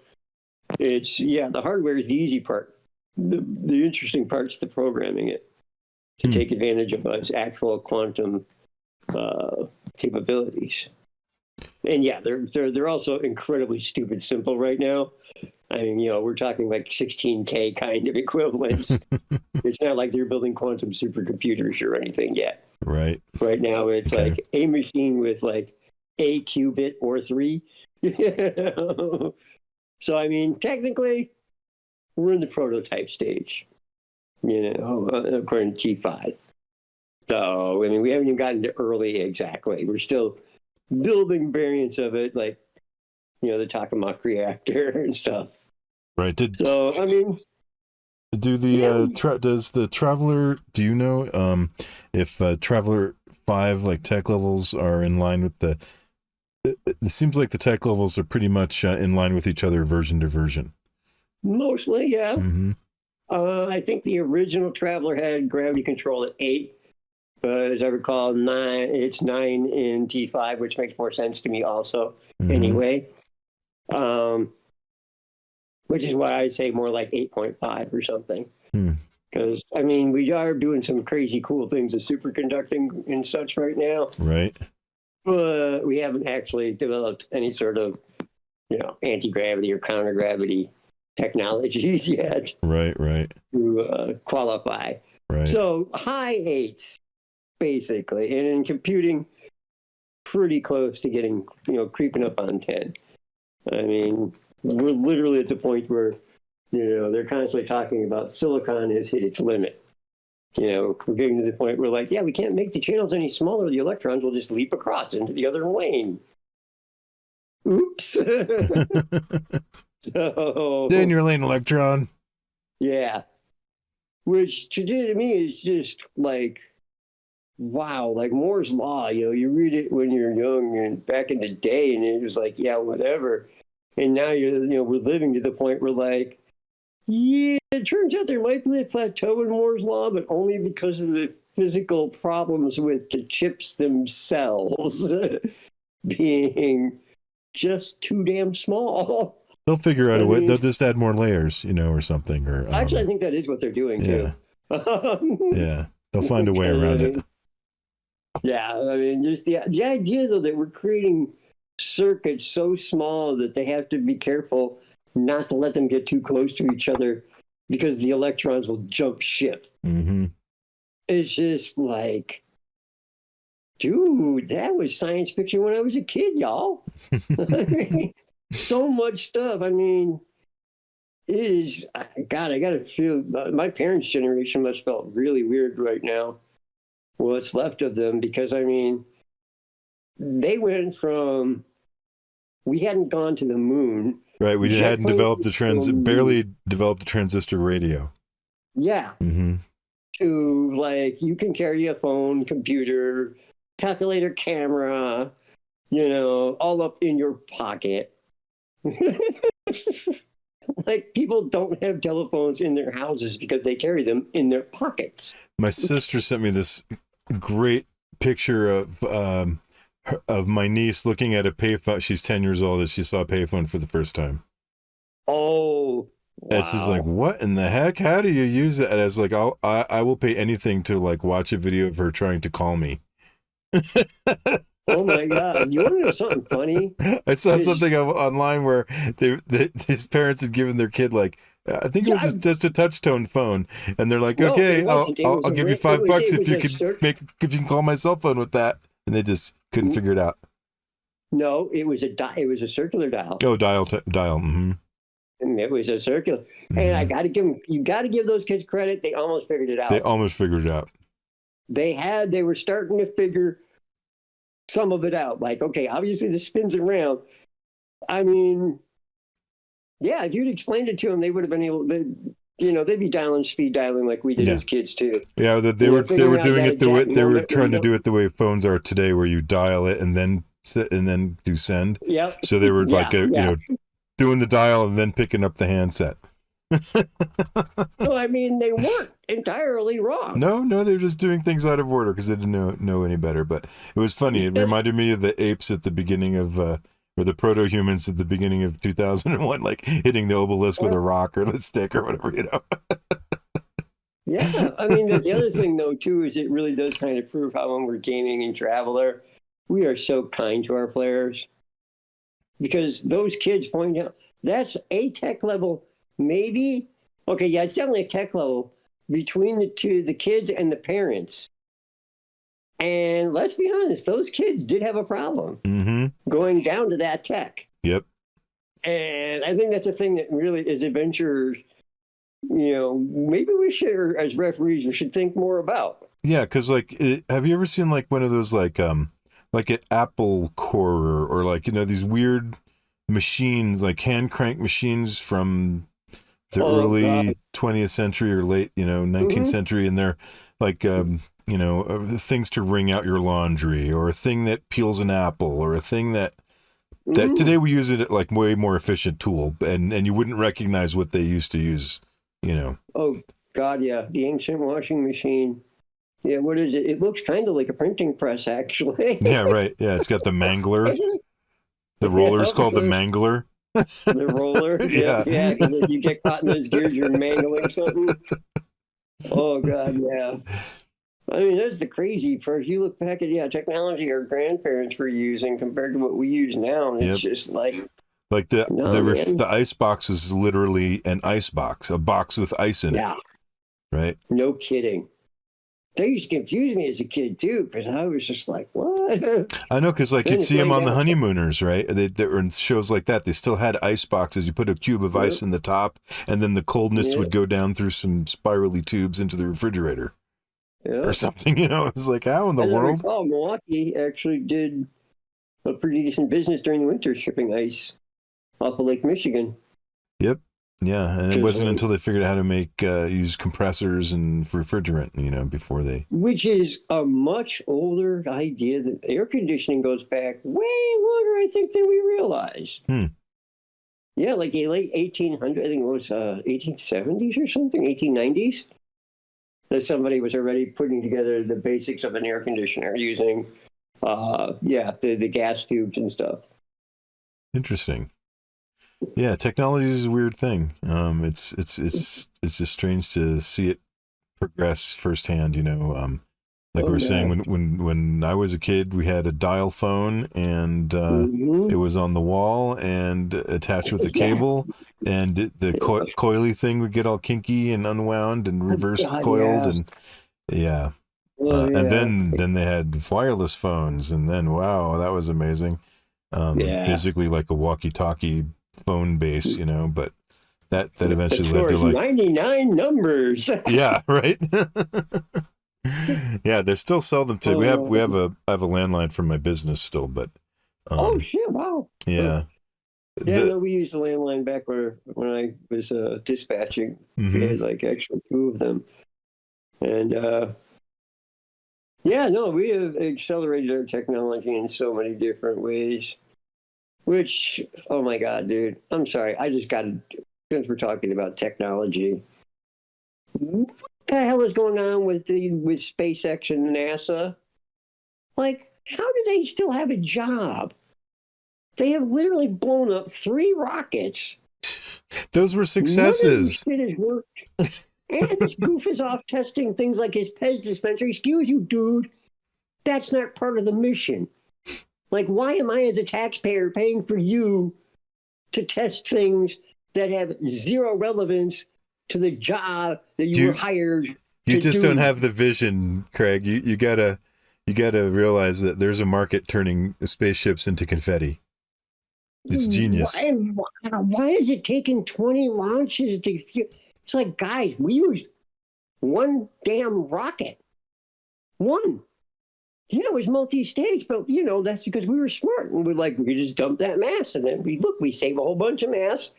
It's, the hardware is the easy part. The interesting part's the programming it to take advantage of its actual quantum capabilities. And they're also incredibly stupid simple right now. I mean, we're talking like 16K kind of equivalents. It's not like they're building quantum supercomputers or anything yet. Right. Right now, it's like a machine with like a qubit or 3. So, I mean, technically, we're in the prototype stage, according to G5. So, I mean, we haven't even gotten to early exactly. We're still building variants of it, like, the tokamak reactor and stuff. Right. So, I mean... does the Traveller, do you know if Traveller 5, like, tech levels are in line with the... It seems like the tech levels are pretty much in line with each other version to version. Mostly, yeah. Mm-hmm. I think the original Traveller had gravity control at 8. as I recall, it's 9 in T5, which makes more sense to me also. Anyway, which is why I say more like 8.5 or something. Because I mean, we are doing some crazy cool things with superconducting and such right now, right? But we haven't actually developed any sort of, anti-gravity or counter-gravity technologies yet. Right. To qualify. Right. So high 8s, basically, and in computing, pretty close to getting, creeping up on 10. I mean, we're literally at the point where, they're constantly talking about silicon has hit its limit. We're getting to the point where, like, we can't make the channels any smaller. The electrons will just leap across into the other lane. Oops. So, stay in your lane, electron. Yeah. Which to me is just like, wow, like Moore's Law. You read it when you're young and back in the day, and it was like, yeah, whatever. And now we're living to the point where, like, yeah, it turns out there might be a plateau in Moore's Law, but only because of the physical problems with the chips themselves being just too damn small. They'll figure out a way. They'll just add more layers, or something. Or actually, I think that is what they're doing too. Yeah, they'll find a way around it. Yeah, I mean, just the idea though that we're creating circuits so small that they have to be careful not to let them get too close to each other because the electrons will jump ship. It's just like, dude, that was science fiction when I was a kid, y'all. I mean, so much stuff. I mean, it is, God, I got to feel, my parents' generation must felt really weird right now. What's left of them, because I mean, they went from, we hadn't gone to the moon. Right, we hadn't developed barely developed the transistor radio. Yeah. To, like, you can carry a phone, computer, calculator, camera, all up in your pocket. Like, people don't have telephones in their houses because they carry them in their pockets. My sister sent me this great picture of my niece looking at a payphone. She's 10 years old, as she saw a payphone for the first time. Oh, wow. And she's like, what in the heck? How do you use that? And I was like, I will pay anything to, like, watch a video of her trying to call me. Oh my God. You want to know something funny? I saw something online where his parents had given their kid, like, I think it was just a touch tone phone, and they're like, okay, I'll give you $5 if you can call my cell phone with that, and they just couldn't figure it out. No, it was a circular dial. Oh, dial. Mm-hmm. And it was a circular, and I got to you got to give those kids credit. They almost figured it out. They were starting to figure some of it out. Like, okay, obviously this spins around. I mean, yeah, if you'd explained it to them, they would have been able to, they'd be speed dialing like we did as kids too. Yeah, they were doing it the way they were trying to do it the way phones are today, where you dial it and then do send. Yeah. So they were doing the dial and then picking up the handset. No, I mean, they weren't entirely wrong. No, they were just doing things out of order because they didn't know any better. But it was funny. It reminded me of the apes at the beginning of, or the proto-humans at the beginning of 2001, like hitting the obelisk with a rock or a stick or whatever, Yeah, I mean, the other thing, though, too, is it really does kind of prove how when we're gaming in Traveller, we are so kind to our players. Because those kids point out, that's a tech level, maybe. Okay, yeah, it's definitely a tech level between the kids and the parents. And let's be honest, those kids did have a problem going down to that tech. Yep. And I think that's a thing that really, as adventurers, maybe we should, as referees, we should think more about. Yeah, because, like, have you ever seen, like, one of those, like an Apple Core or like, these weird machines, like hand crank machines from the early 20th century or late, 19th century, and they're like, things to wring out your laundry, or a thing that peels an apple, or a thing that today we use it at like way more efficient tool, and you wouldn't recognize what they used to use, Oh God, yeah, the ancient washing machine. Yeah, what is it? It looks kind of like a printing press, actually. Yeah, right. Yeah, it's got the mangler. The roller's called the mangler. The roller. Yep, Yeah. yeah, because if you get caught in those gears, you're mangling something. Oh, God, yeah. I mean, that's the crazy part. You look back at, technology our grandparents were using compared to what we use now, and it's just like, Like no, man. the ice box was literally an ice box, a box with ice in it. Yeah, Right. no kidding. They used to confuse me as a kid, too, because I was just like, what? I know, because like Then you'd it's see them laying on the down. Honeymooners, right? They were in shows like that. They still had ice boxes. You put a cube of ice Yep, in the top, and then the coldness would yep, go down through some spirally tubes into the refrigerator or yep. something. You know, it's like, how in the As I world? recall, Milwaukee actually did a pretty decent business during the winter shipping ice off of Lake Michigan. Yep. Yeah, and it 'Cause, wasn't until they figured out how to make use compressors and refrigerant, you know, before they. which is a much older idea. That air conditioning goes back way longer, I think, than we realize. Yeah, like the late 1800s, I think it was 1870s or something, 1890s, that somebody was already putting together the basics of an air conditioner using, the gas tubes and stuff. Interesting. Yeah, technology is a weird thing. It's just strange to see it progress firsthand. You know, like we were saying, when I was a kid, we had a dial phone, and it was on the wall and attached with a cable, and the coily thing would get all kinky and unwound and reverse coiled, and and then they had wireless phones, and then wow, that was amazing. Basically like a walkie-talkie phone base, you know, but that eventually led to like 99 numbers. Yeah, right. Yeah, they still sell them too. I have a landline for my business still, but oh shit! Wow. Yeah. No, we used the landline back when I was dispatching. We had like actually two of them, and we have accelerated our technology in so many different ways. Which, oh my God, dude! I'm sorry. I just got to. Since we're talking about technology, what the hell is going on with SpaceX and NASA? Like, how do they still have a job? They have literally blown up 3 rockets. Those were successes. None of this shit has worked. And this goof is off testing things like his Pez dispenser. Excuse you, dude. That's not part of the mission. Like, why am I, as a taxpayer, paying for you to test things that have zero relevance to the job that you were hired to do? You just don't have the vision, Craig. You gotta realize that there's a market turning spaceships into confetti. It's genius. Why is it taking 20 launches to? It's like, guys, we used one damn rocket. One. Yeah, it was multi-stage, but that's because we were smart, and we could just dump that mass, and then we save a whole bunch of mass.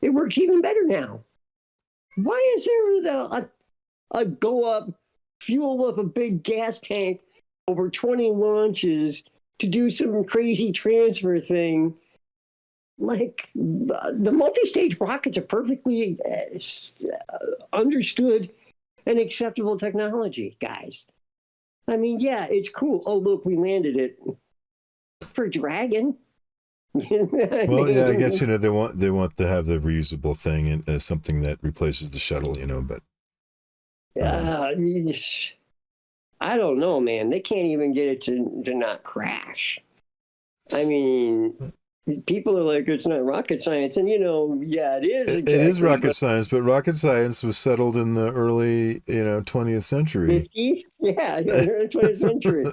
It works even better now. Why is there a go up, fuel up a big gas tank over 20 launches to do some crazy transfer thing? Like, the multi-stage rockets are perfectly understood and acceptable technology, guys. I mean, yeah, it's cool. Oh, look, we landed it for Dragon. Well, yeah, I guess they want to have the reusable thing and as something that replaces the shuttle, but I don't know, man. They can't even get it to not crash. I mean, people are like, it's not rocket science, and it is. Exactly, it is rocket science, but rocket science was settled in the early 20th century. 50s? Yeah, the early 20th century.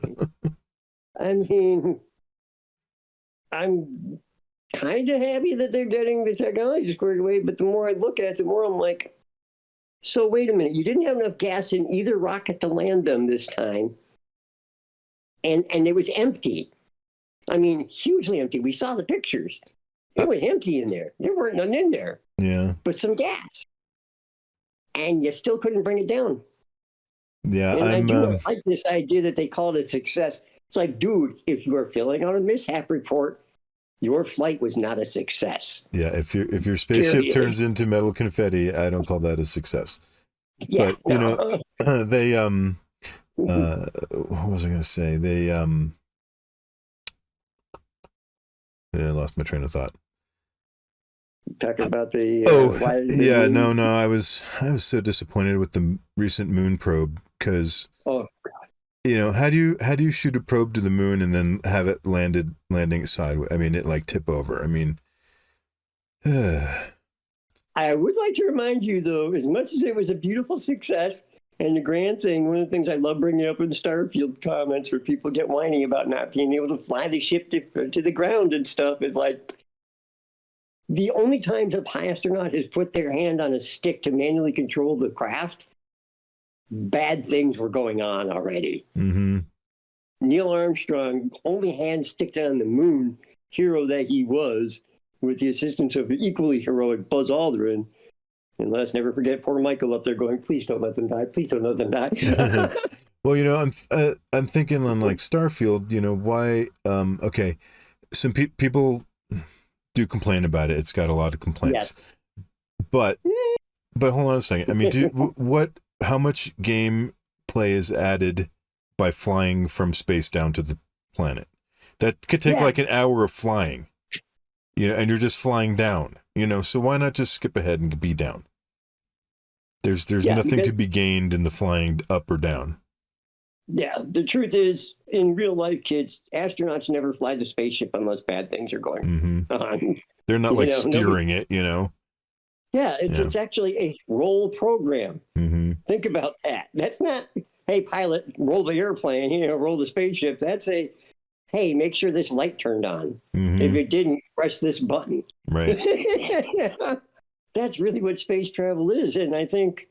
I mean, I'm kind of happy that they're getting the technology squared away, but the more I look at it, the more I'm like, so wait a minute, you didn't have enough gas in either rocket to land them this time, and it was empty. I mean, hugely empty. We saw the pictures. It was empty in there. There weren't none in there. Yeah. But some gas. And you still couldn't bring it down. Yeah, and I do like this idea that they called it success. It's like, dude, if you are filling out a mishap report, your flight was not a success. Yeah, if your spaceship turns into metal confetti, I don't call that a success. Yeah, but what was I going to say? I lost my train of thought. Talking about the Oh, why the yeah, moon. no, I was so disappointed with the recent moon probe because Oh, how do you shoot a probe to the moon and then have it landing sideways? I mean, it like tip over. I mean, I would like to remind you, though, as much as it was a beautiful success and the grand thing, one of the things I love bringing up in Starfield comments where people get whiny about not being able to fly the ship to the ground and stuff is like the only times a astronaut has put their hand on a stick to manually control the craft, bad things were going on already. mm-hmm. Neil Armstrong only hand sticked on the moon, hero that he was, with the assistance of equally heroic Buzz Aldrin. And let's never forget poor Michael up there going, please don't let them die. Please don't let them die. Well, I'm thinking on like Starfield. Why? Okay, some people do complain about it. It's got a lot of complaints, Yes. but hold on a second. I mean, what? How much gameplay is added by flying from space down to the planet? That could take like an hour of flying. And you're just flying down. So why not just skip ahead and be down? There's nothing to be gained in the flying up or down. Yeah, the truth is, in real life, kids, astronauts never fly the spaceship unless bad things are going on. They're not like steering it. Yeah, it's actually a roll program. Mm-hmm. Think about that. That's not, hey, pilot, roll the airplane, roll the spaceship. That's a, hey, make sure this light turned on. Mm-hmm. If it didn't, press this button. Right. That's really what space travel is. And I think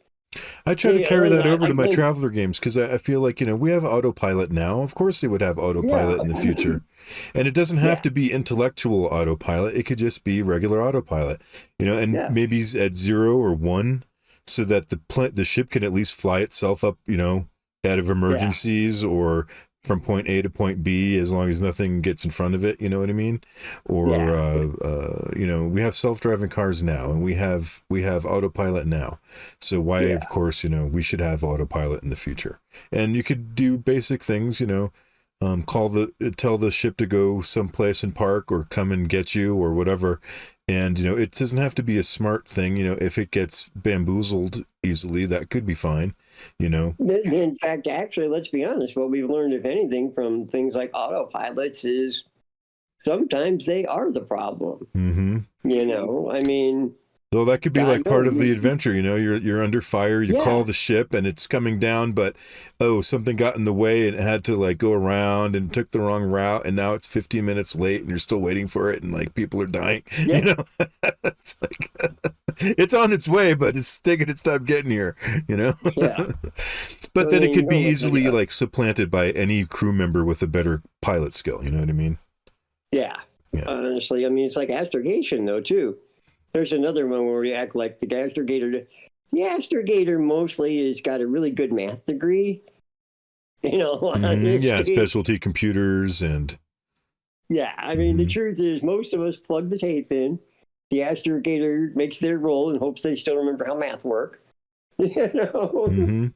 I try to carry that over to my Traveller games because I feel like, we have autopilot now. Of course they would have autopilot in the future. And it doesn't have to be intellectual autopilot. It could just be regular autopilot, and maybe at 0 or 1 so that the ship can at least fly itself up, out of emergencies or from point A to point B as long as nothing gets in front of it, you know what I mean? Or we have self-driving cars now and we have autopilot now. So why of course, we should have autopilot in the future. And you could do basic things, tell the ship to go someplace and park or come and get you or whatever. And, it doesn't have to be a smart thing. If it gets bamboozled easily, that could be fine, In fact, actually, let's be honest, what we've learned, if anything, from things like autopilots is sometimes they are the problem. Mm-hmm. I mean... Though that could be like part of the adventure, you're under fire, you call the ship and it's coming down, but something got in the way and it had to like go around and took the wrong route and now it's 15 minutes late and you're still waiting for it and like people are dying. It's like it's on its way, but it's taking its time getting here, Yeah. But then it could be easily like supplanted by any crew member with a better pilot skill, you know what I mean? Yeah. Honestly, I mean, it's like astrogation though too. There's another one where we act like the astrogator. The astrogator mostly has got a really good math degree. Specialty computers and... Yeah, I mean, the truth is most of us plug the tape in. The astrogator makes their roll and hopes they still remember how math works. Mm-hmm.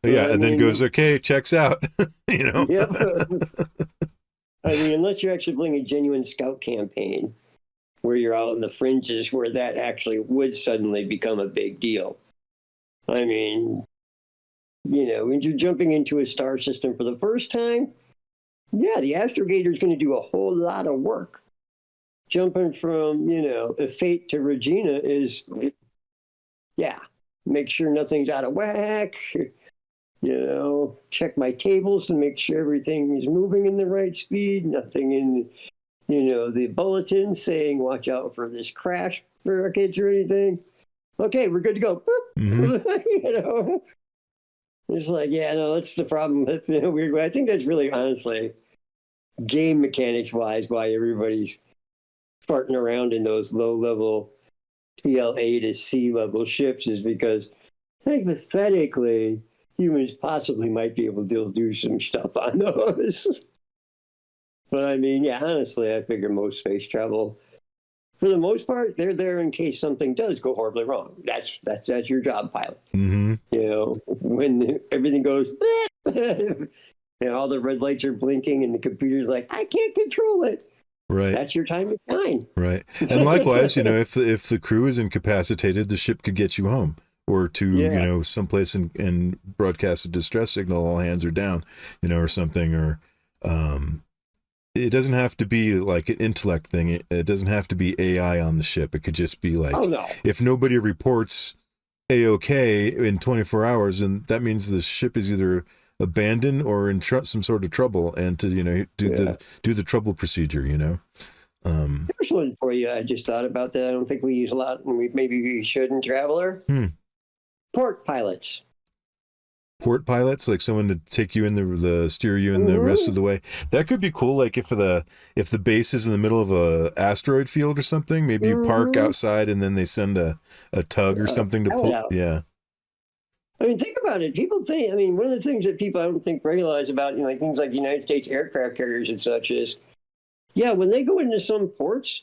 Yeah, and then goes, okay, checks out, Yep. I mean, unless you're actually playing a genuine scout campaign, where you're out on the fringes where that actually would suddenly become a big deal. I mean, when you're jumping into a star system for the first time, the astrogator is going to do a whole lot of work. Jumping from, Fate to Regina is, make sure nothing's out of whack, check my tables to make sure everything is moving in the right speed, nothing in the bulletin saying, watch out for this crash for our kids or anything. Okay, we're good to go. Mm-hmm. It's like, that's the problem. Weird way. I think that's really, honestly, game mechanics wise, why everybody's farting around in those low level TLA to C level ships is because hypothetically, humans possibly might be able to do some stuff on those. But I mean, honestly, I figure most space travel, for the most part, they're there in case something does go horribly wrong. That's your job, pilot. Mm-hmm. When everything goes, And all the red lights are blinking, and the computer's like, I can't control it. Right. That's your time to shine. Right. And likewise, you know, if the crew is incapacitated, the ship could get you home, or to, you know, someplace and broadcast a distress signal, all hands are down, you know, or something. Or it doesn't have to be like an intellect thing. It doesn't have to be AI on the ship. It could just be like, if nobody reports A-OK in 24 hours, and that means the ship is either abandoned or in some sort of trouble, and to, you know, do the trouble procedure, you know. There's one for you. I just thought about that. I don't think we use a lot, and maybe we should in Traveller. Port pilots. Port pilots, like someone to take you in the steer you in the rest of the way. That could be cool. Like if the base is in the middle of a asteroid field or something, maybe you park outside and then they send a tug or something to pull. Yeah. I mean, think about it. People think, I mean, one of the things that people I don't think realize about, you know, like things like United States aircraft carriers and such is, when they go into some ports,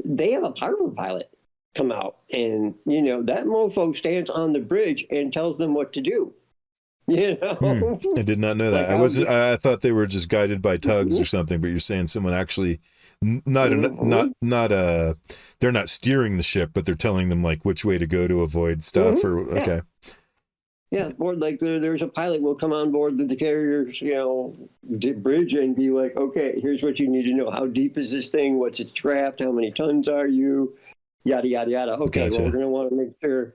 they have a harbor pilot come out, and, you know, that mofo stands on the bridge and tells them what to do. You know, I did not know that. Like, I thought they were just guided by tugs or something. But you're saying someone actually they're not steering the ship, but they're telling them like which way to go to avoid stuff. Or okay. Yeah, or like there's a pilot will come on board the carrier's, you know, bridge and be like, okay, here's what you need to know. How deep is this thing? What's it trapped? How many tons are you? Yada, yada, yada. Okay, well, we're going to want to make sure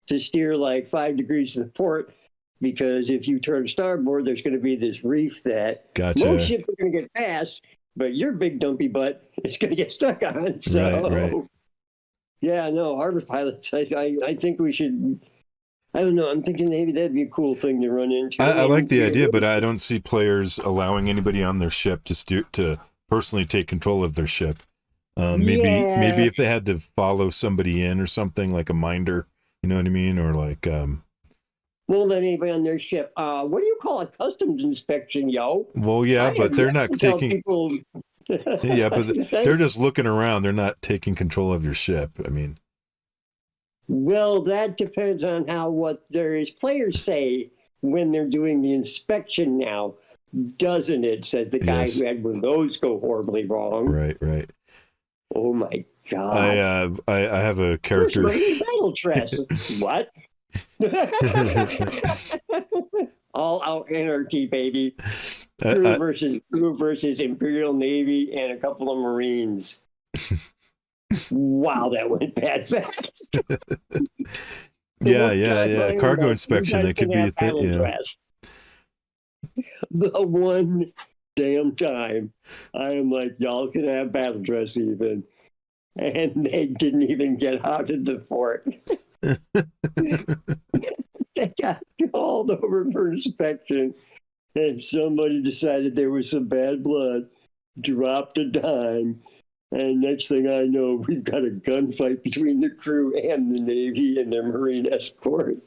to steer like 5 degrees to the port, because if you turn starboard, there's going to be this reef that most ships are going to get past, but your big dumpy butt is going to get stuck on. So, yeah, no, harbor pilots, I think we should... I don't know. I'm thinking maybe that'd be a cool thing to run into. I like the idea, but I don't see players allowing anybody on their ship to personally take control of their ship. Maybe if they had to follow somebody in or something, like a minder, you know what I mean, or like. Won't let anybody on their ship. What do you call a customs inspection, yo? Well, yeah, but they're not taking. Yeah, but they're just looking around. They're not taking control of your ship. I mean. Well, that depends on what their players say when they're doing the inspection now, doesn't it? Says the guy who had one of those go horribly wrong. Right. Oh my God. I have a character. Where's my battle dress? What? All out anarchy, baby. Crew versus Imperial Navy and a couple of Marines. Wow, that went bad fast. Yeah. Cargo inspection, that could be a thing, you know. The one damn time I am like, y'all can have battle dress even. And they didn't even get out of the fort. They got called over for inspection, and somebody decided there was some bad blood, dropped a dime. And next thing I know, we've got a gunfight between the crew and the Navy and their Marine escort.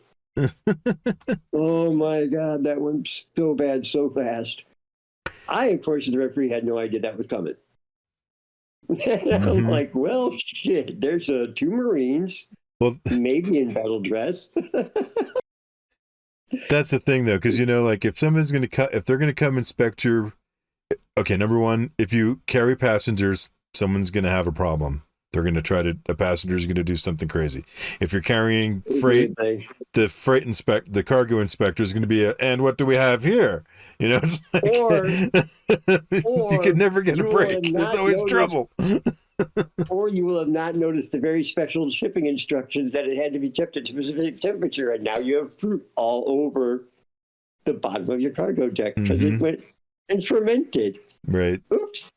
Oh my God, that went so bad, so fast. I, of course, the referee had no idea that was coming. And I'm like, well, shit, there's 2 Marines, maybe in battle dress. That's the thing, though, because, you know, like if someone's going to if they're going to come inspect your, okay, number one, if you carry passengers, someone's going to have a problem. They're going to a passenger's going to do something crazy. If you're carrying freight, the cargo inspector is going to be and what do we have here? You know, it's like, or you could never get a break. There's always trouble. Or you will have not noticed the very special shipping instructions that it had to be kept at a specific temperature, and now you have fruit all over the bottom of your cargo deck because it went and fermented. Right. Oops.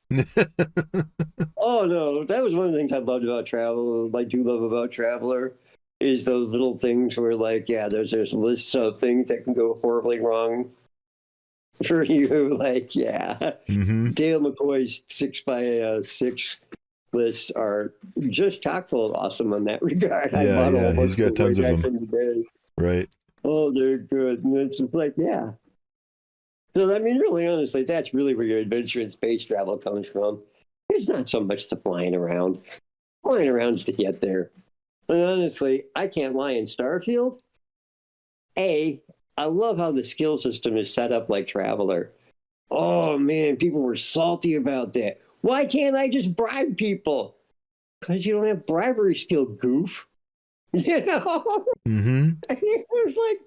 Oh no, that was one of the things I loved about Traveller. I do love about Traveller is those little things where, like, there's lists of things that can go horribly wrong for you. Like, Dale McCoy's 6x6 lists are just chock full of awesome in that regard. Yeah, he's got tons of them. Right. Oh, they're good. And it's like, So, I mean, really, honestly, that's really where your adventure in space travel comes from. There's not so much to flying around. Flying around is to get there. And honestly, I can't lie in Starfield. A, I love how the skill system is set up like Traveller. Oh man, people were salty about that. Why can't I just bribe people? Because you don't have bribery skill, goof. You know? Mm-hmm. It was like,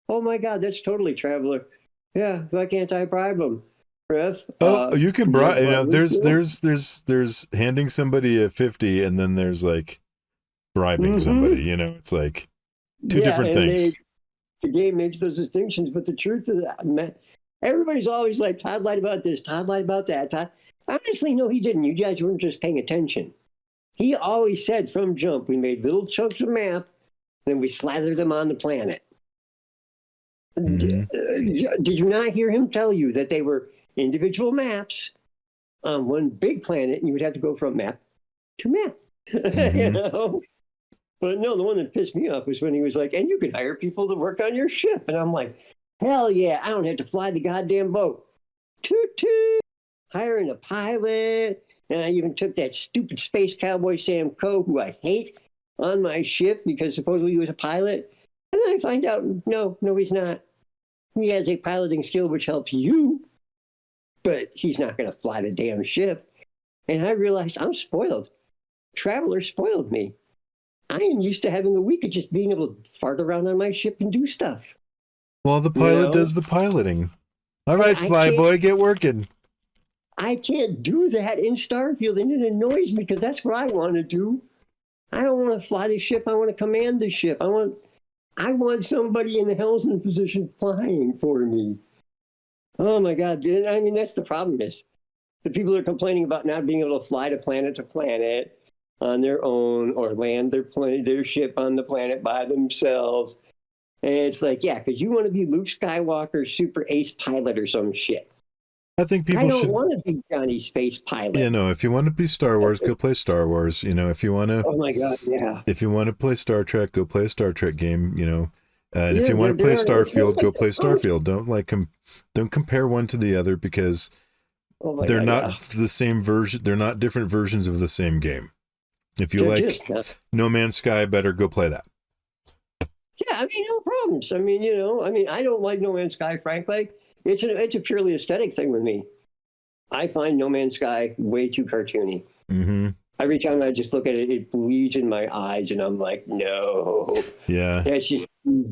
oh my God, that's totally Traveller. Yeah, why can't I bribe them? Ref, Oh, you can bribe. You know, bribery skill? there's handing somebody a 50, and then there's like bribing Mm-hmm. somebody. You know, it's like two Yeah, different and things. the game makes those distinctions, but the truth of that, man, everybody's always like, Todd lied about this, Todd lied about that. Todd, honestly, no, he didn't. You guys weren't just paying attention. He always said from jump, we made little chunks of map, then we slathered them on the planet. Mm-hmm. Did you not hear him tell you that they were individual maps on one big planet, and you would have to go from map to map? Mm-hmm. You know? But no, the one that pissed me off was when he was like, and you can hire people to work on your ship. And I'm like, hell yeah, I don't have to fly the goddamn boat. Toot toot. Hiring a pilot. And I even took that stupid space cowboy Sam Coe, who I hate, on my ship because supposedly he was a pilot. And then I find out, no, he's not. He has a piloting skill which helps you, but he's not going to fly the damn ship. And I realized I'm spoiled. Traveller spoiled me. I am used to having a week of just being able to fart around on my ship and do stuff. Well, the pilot does the piloting. All right, Flyboy, get working. I can't do that in Starfield, and it annoys me because that's what I want to do. I don't want to fly the ship. I want to command the ship. I want somebody in the helmsman position flying for me. Oh my God! I mean, that's the problem. Is the people are complaining about not being able to fly to planet on their own or land their ship on the planet by themselves. And it's like, yeah, because you want to be Luke Skywalker, super ace pilot or some shit. I think people I don't should want to be Johnny Space Pilot. You know, if you want to be Star Wars, go play Star Wars. You know, if you want to, oh my God, yeah. if you want to play Star Trek, go play a Star Trek game. You know, and if Yeah, you want to play Starfield, go play oh, Starfield. Don't compare one to the other because oh my they're God, not yeah. the same version. They're not different versions of the same game. If you They're like just not. No Man's Sky better, go play that. Yeah, I mean, no problems. I mean, I don't like No Man's Sky, frankly. It's a purely aesthetic thing with me. I find No Man's Sky way too cartoony. Mm-hmm. Every time I just look at it, it bleeds in my eyes, and I'm like, no. Yeah. That's just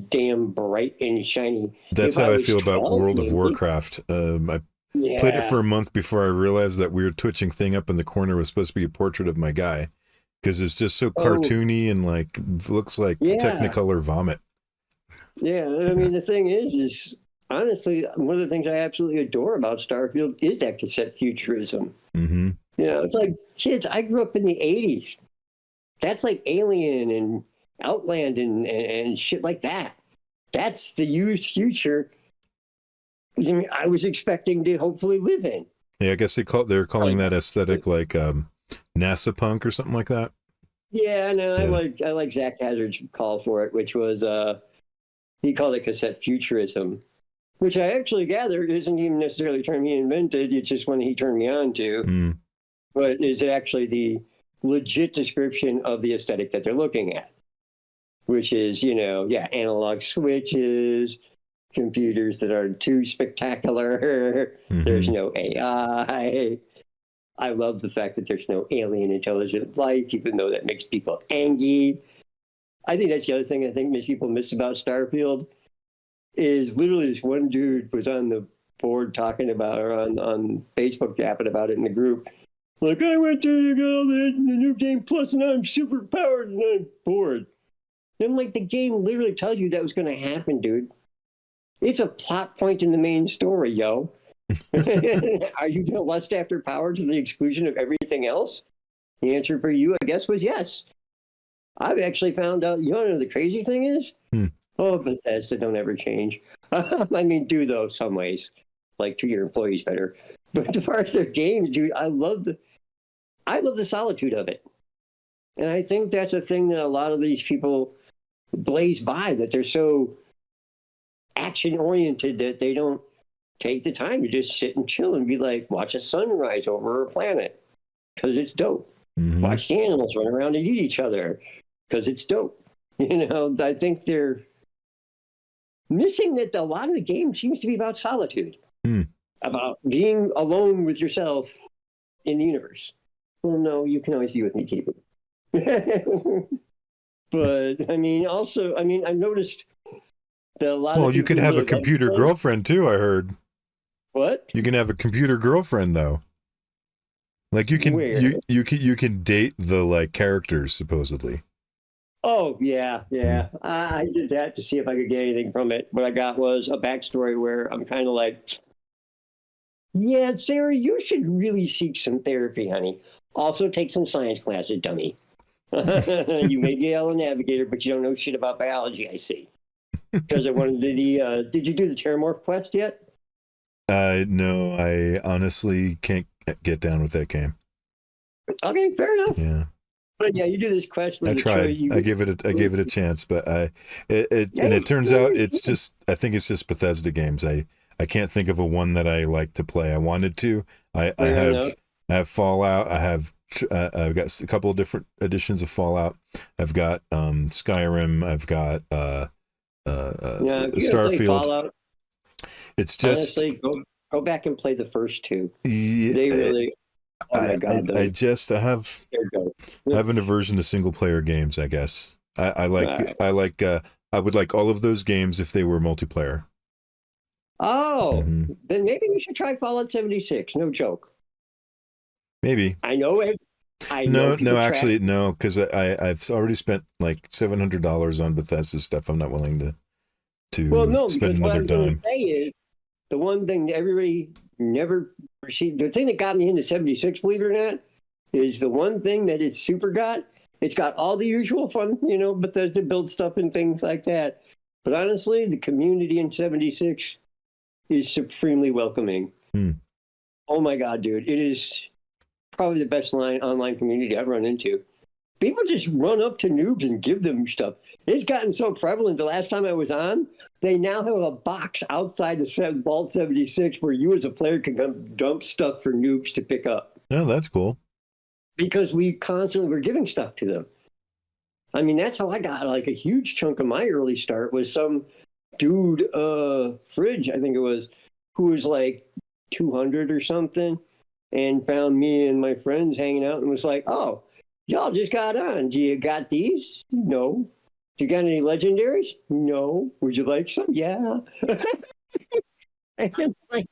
damn bright and shiny. That's how I feel about World of Warcraft. I played it for a month before I realized that weird twitching thing up in the corner was supposed to be a portrait of my guy. Because it's just so cartoony and like looks like Technicolor vomit. Yeah, I mean the thing is honestly one of the things I absolutely adore about Starfield is that cassette futurism. Mm-hmm. You know, it's like kids. I grew up in the '80s. That's like Alien and Outland and shit like that. That's the used future. I was expecting to hopefully live in. Yeah, I guess they're calling that aesthetic like NASA punk or something like that. Yeah, no, yeah. I like Zach Hazard's call for it, which was he called it cassette futurism, which I actually gather isn't even necessarily a term he invented. It's just one he turned me on to. Mm. But is it actually the legit description of the aesthetic that they're looking at, which is, analog switches, computers that are too spectacular. Mm-hmm. There's no AI. I love the fact that there's no alien intelligent life, even though that makes people angry. I think that's the other thing I think most people miss about Starfield is literally this one dude was on the board talking about, or on Facebook yapping about it in the group. Like, I went to the new game plus and I'm super powered and I'm bored. And I'm like, the game literally tells you that was going to happen, dude. It's a plot point in the main story, yo. Are you going to lust after power to the exclusion of everything else? The answer for you, I guess, was yes. I've actually found out, you want to know the crazy thing is? Oh, Bethesda don't ever change. I mean, do though, some ways. Like, treat your employees better. But as far as their games, dude, I love the solitude of it. And I think that's a thing that a lot of these people blaze by, that they're so action-oriented that they don't take the time to just sit and chill and be like, watch a sunrise over a planet because it's dope. Mm-hmm. Watch the animals run around and eat each other because it's dope. I think they're missing that a lot of the game seems to be about solitude, Hmm. about being alone with yourself in the universe. Well, no, you can always be with me, people. But I mean, also, I mean, I've noticed that a lot of Well, you people could have really a computer like girlfriend too, I heard. what? You can have a computer girlfriend though. Like Where? you can date the like characters supposedly. Oh, yeah, Hmm. yeah. I did that to see if I could get anything from it. What I got was a backstory where I'm kind of like, yeah, Sarah, you should really seek some therapy, honey. Also, take some science classes, dummy. You may be a navigator, but you don't know shit about biology, I see. Because I wanted did you do the Terramorph quest yet? No, I honestly can't get down with that game. Okay, fair enough. Yeah. But yeah, you do this quest where I the choice tried. you I gave it a chance, but it turns out it's just I think it's just Bethesda games. I can't think of a one that I like to play. I wanted to. fair enough. I have Fallout. I've got a couple of different editions of Fallout. I've got Skyrim. I've got Yeah, if you're gonna play Starfield. Fallout, It's just honestly, go back and play the first two. yeah, They really, oh my god, I have they're dope. I have an aversion to single player games, I guess. I like Alright. I would like all of those games if they were multiplayer. Oh, Hmm. then maybe you should try Fallout 76. No joke. Maybe. I know it. I know No, people actually, no, because I've already spent like $700 on Bethesda stuff. I'm not willing Well, to no, spend because what I another was going dime. to say is the one thing that everybody never received. The thing that got me into 76, believe it or not, is the one thing that it's super got. It's got all the usual fun, Bethesda build stuff and things like that. But honestly, the community in 76 is supremely welcoming. Hmm. Oh my god, dude, it is probably the best online community I've run into. People just run up to noobs and give them stuff. It's gotten so prevalent. The last time I was on, they now have a box outside the Vault 76 where you as a player can come dump stuff for noobs to pick up. Oh, that's cool. Because we constantly were giving stuff to them. I mean, that's how I got like a huge chunk of my early start was some dude, Fridge, I think it was, who was like 200 or something, and found me and my friends hanging out and was like, oh, y'all just got on. Do you got these? No. Do you got any legendaries? No. Would you like some? Yeah. And like,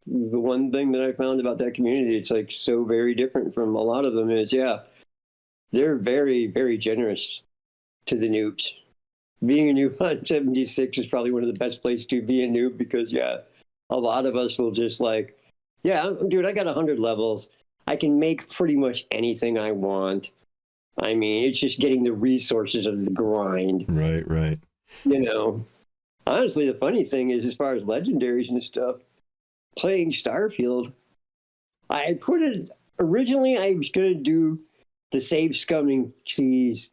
the one thing that I found about that community, it's like so very different from a lot of them is, yeah, they're very, very generous to the noobs. Being a noob on 76 is probably one of the best places to be a noob because, yeah, a lot of us will just like, yeah, dude, I got 100 levels. I can make pretty much anything I want. I mean, it's just getting the resources of the grind. Right. Honestly, the funny thing is, as far as legendaries and stuff, playing Starfield, I put it originally, I was going to do the save scumming cheese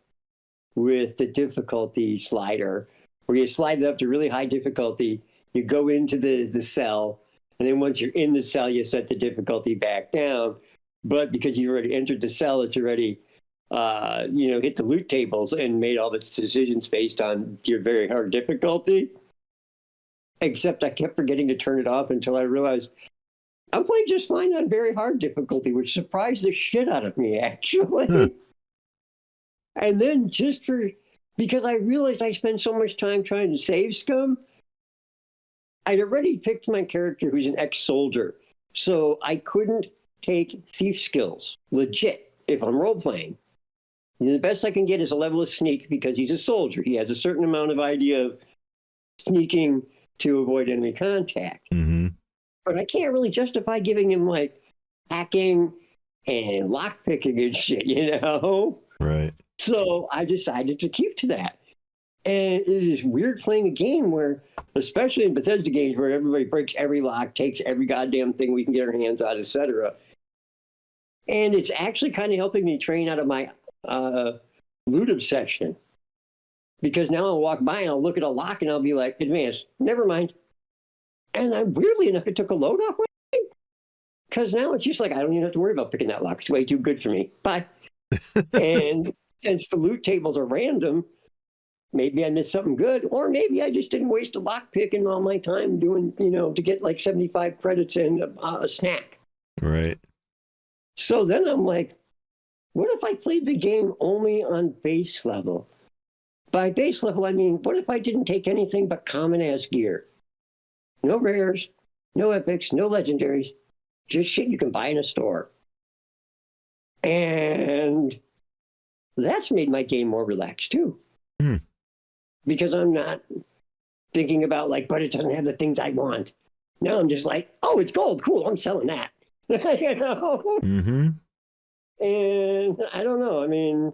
with the difficulty slider, where you slide it up to really high difficulty. You go into the cell, and then once you're in the cell, you set the difficulty back down. But because you've already entered the cell, it's already, hit the loot tables and made all its decisions based on your very hard difficulty. Except I kept forgetting to turn it off until I realized I'm playing just fine on very hard difficulty, which surprised the shit out of me, actually. Huh. And then because I realized I spend so much time trying to save scum, I'd already picked my character who's an ex-soldier. So I couldn't take thief skills, legit, if I'm role-playing. The best I can get is a level of sneak because he's a soldier. He has a certain amount of idea of sneaking to avoid enemy contact. Mm-hmm. But I can't really justify giving him like hacking and lockpicking and shit, Right. So I decided to keep to that. And it is weird playing a game where, especially in Bethesda games where everybody breaks every lock, takes every goddamn thing we can get our hands on, etc. And it's actually kind of helping me train out of my loot obsession. Because now I'll walk by and I'll look at a lock and I'll be like, advanced, never mind. And weirdly enough, it took a load off. Because now it's just like, I don't even have to worry about picking that lock. It's way too good for me. Bye. And since the loot tables are random, maybe I missed something good, or maybe I just didn't waste a lockpick and all my time doing, to get like 75 credits and a snack. Right. So then I'm like, what if I played the game only on base level? By base level, I mean, what if I didn't take anything but common-ass gear? No rares, no epics, no legendaries, just shit you can buy in a store. And that's made my game more relaxed, too. Because I'm not thinking about, like, but it doesn't have the things I want. Now I'm just like, oh, it's gold. Cool, I'm selling that. Mm-hmm. And I don't know. I mean,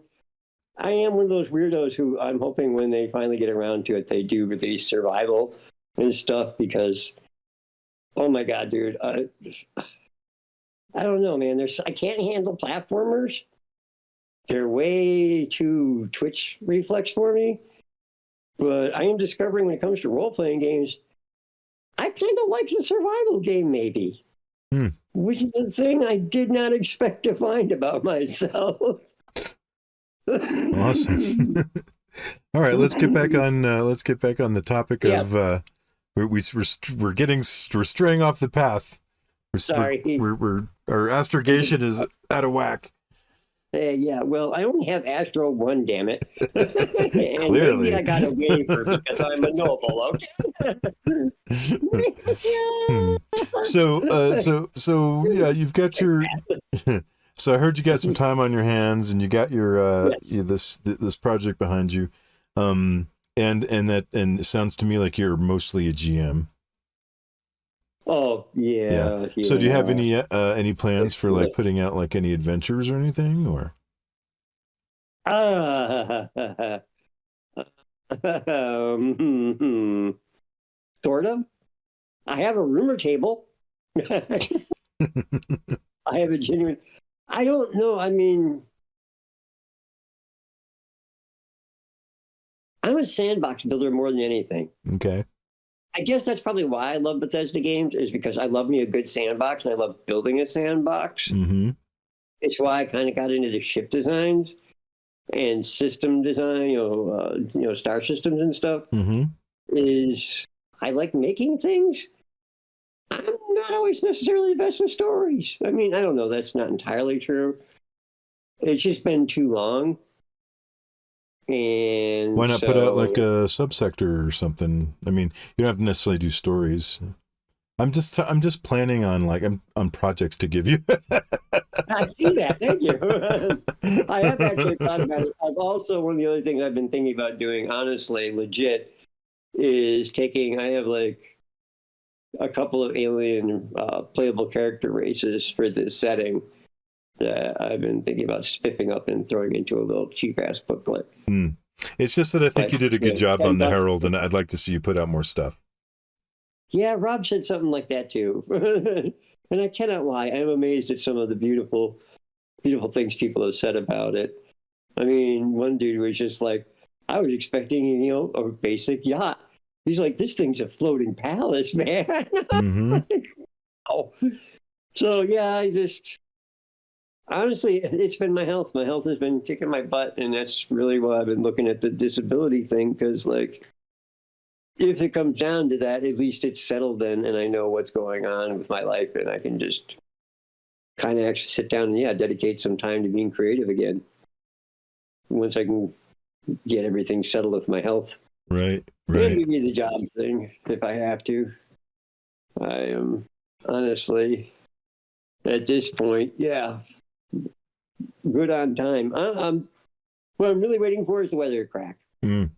I am one of those weirdos who I'm hoping when they finally get around to it, they do release survival and stuff because, oh my God, dude. I don't know, man. I can't handle platformers. They're way too Twitch reflex for me. But I am discovering when it comes to role-playing games, I kind of like the survival game, maybe. Which is a thing I did not expect to find about myself. Awesome. All right, let's get back on the topic of we're straying off the path. Sorry. Our astrogation is out of whack. Yeah, well, I only have Astro 1, damn it. And Clearly. maybe I got a waiver because I'm a noble, okay? So yeah, you've got your so I heard you got some time on your hands and you got your this project behind you. And it sounds to me like you're mostly a GM. Oh, yeah. So do you have any plans for like putting out like any adventures or anything or? Sort of. I have a rumor table. I have a genuine. I don't know. I mean, I'm a sandbox builder more than anything. Okay. I guess that's probably why I love Bethesda games, is because I love me a good sandbox and I love building a sandbox. Mm-hmm. It's why I kind of got into the ship designs and system design, star systems and stuff. Mm-hmm. Is I like making things. I'm not always necessarily the best with stories. I mean, I don't know. That's not entirely true. It's just been too long. And why not put out like a subsector or something? I mean, you don't have to necessarily do stories. I'm just planning on on projects to give you. I see that. Thank you. I have actually thought about it. I've also, one of the other things I've been thinking about doing, honestly, legit, is I have like a couple of alien playable character races for this setting that I've been thinking about spiffing up and throwing into a little cheap-ass booklet. It's just that I think you did a good job on the Herald, and I'd like to see you put out more stuff. Yeah, Rob said something like that too. And I cannot lie. I'm amazed at some of the beautiful, beautiful things people have said about it. I mean, one dude was just like, I was expecting, a basic yacht. He's like, this thing's a floating palace, man. Mm-hmm. Oh. So, yeah, honestly, it's been my health. My health has been kicking my butt, and that's really why I've been looking at the disability thing, because, like, if it comes down to that, at least it's settled then, and I know what's going on with my life, and I can just kind of actually sit down and, dedicate some time to being creative again. Once I can get everything settled with my health. Right. And maybe the job thing, if I have to. I am, honestly, at this point, good on time. What I'm really waiting for is the weather to crack. You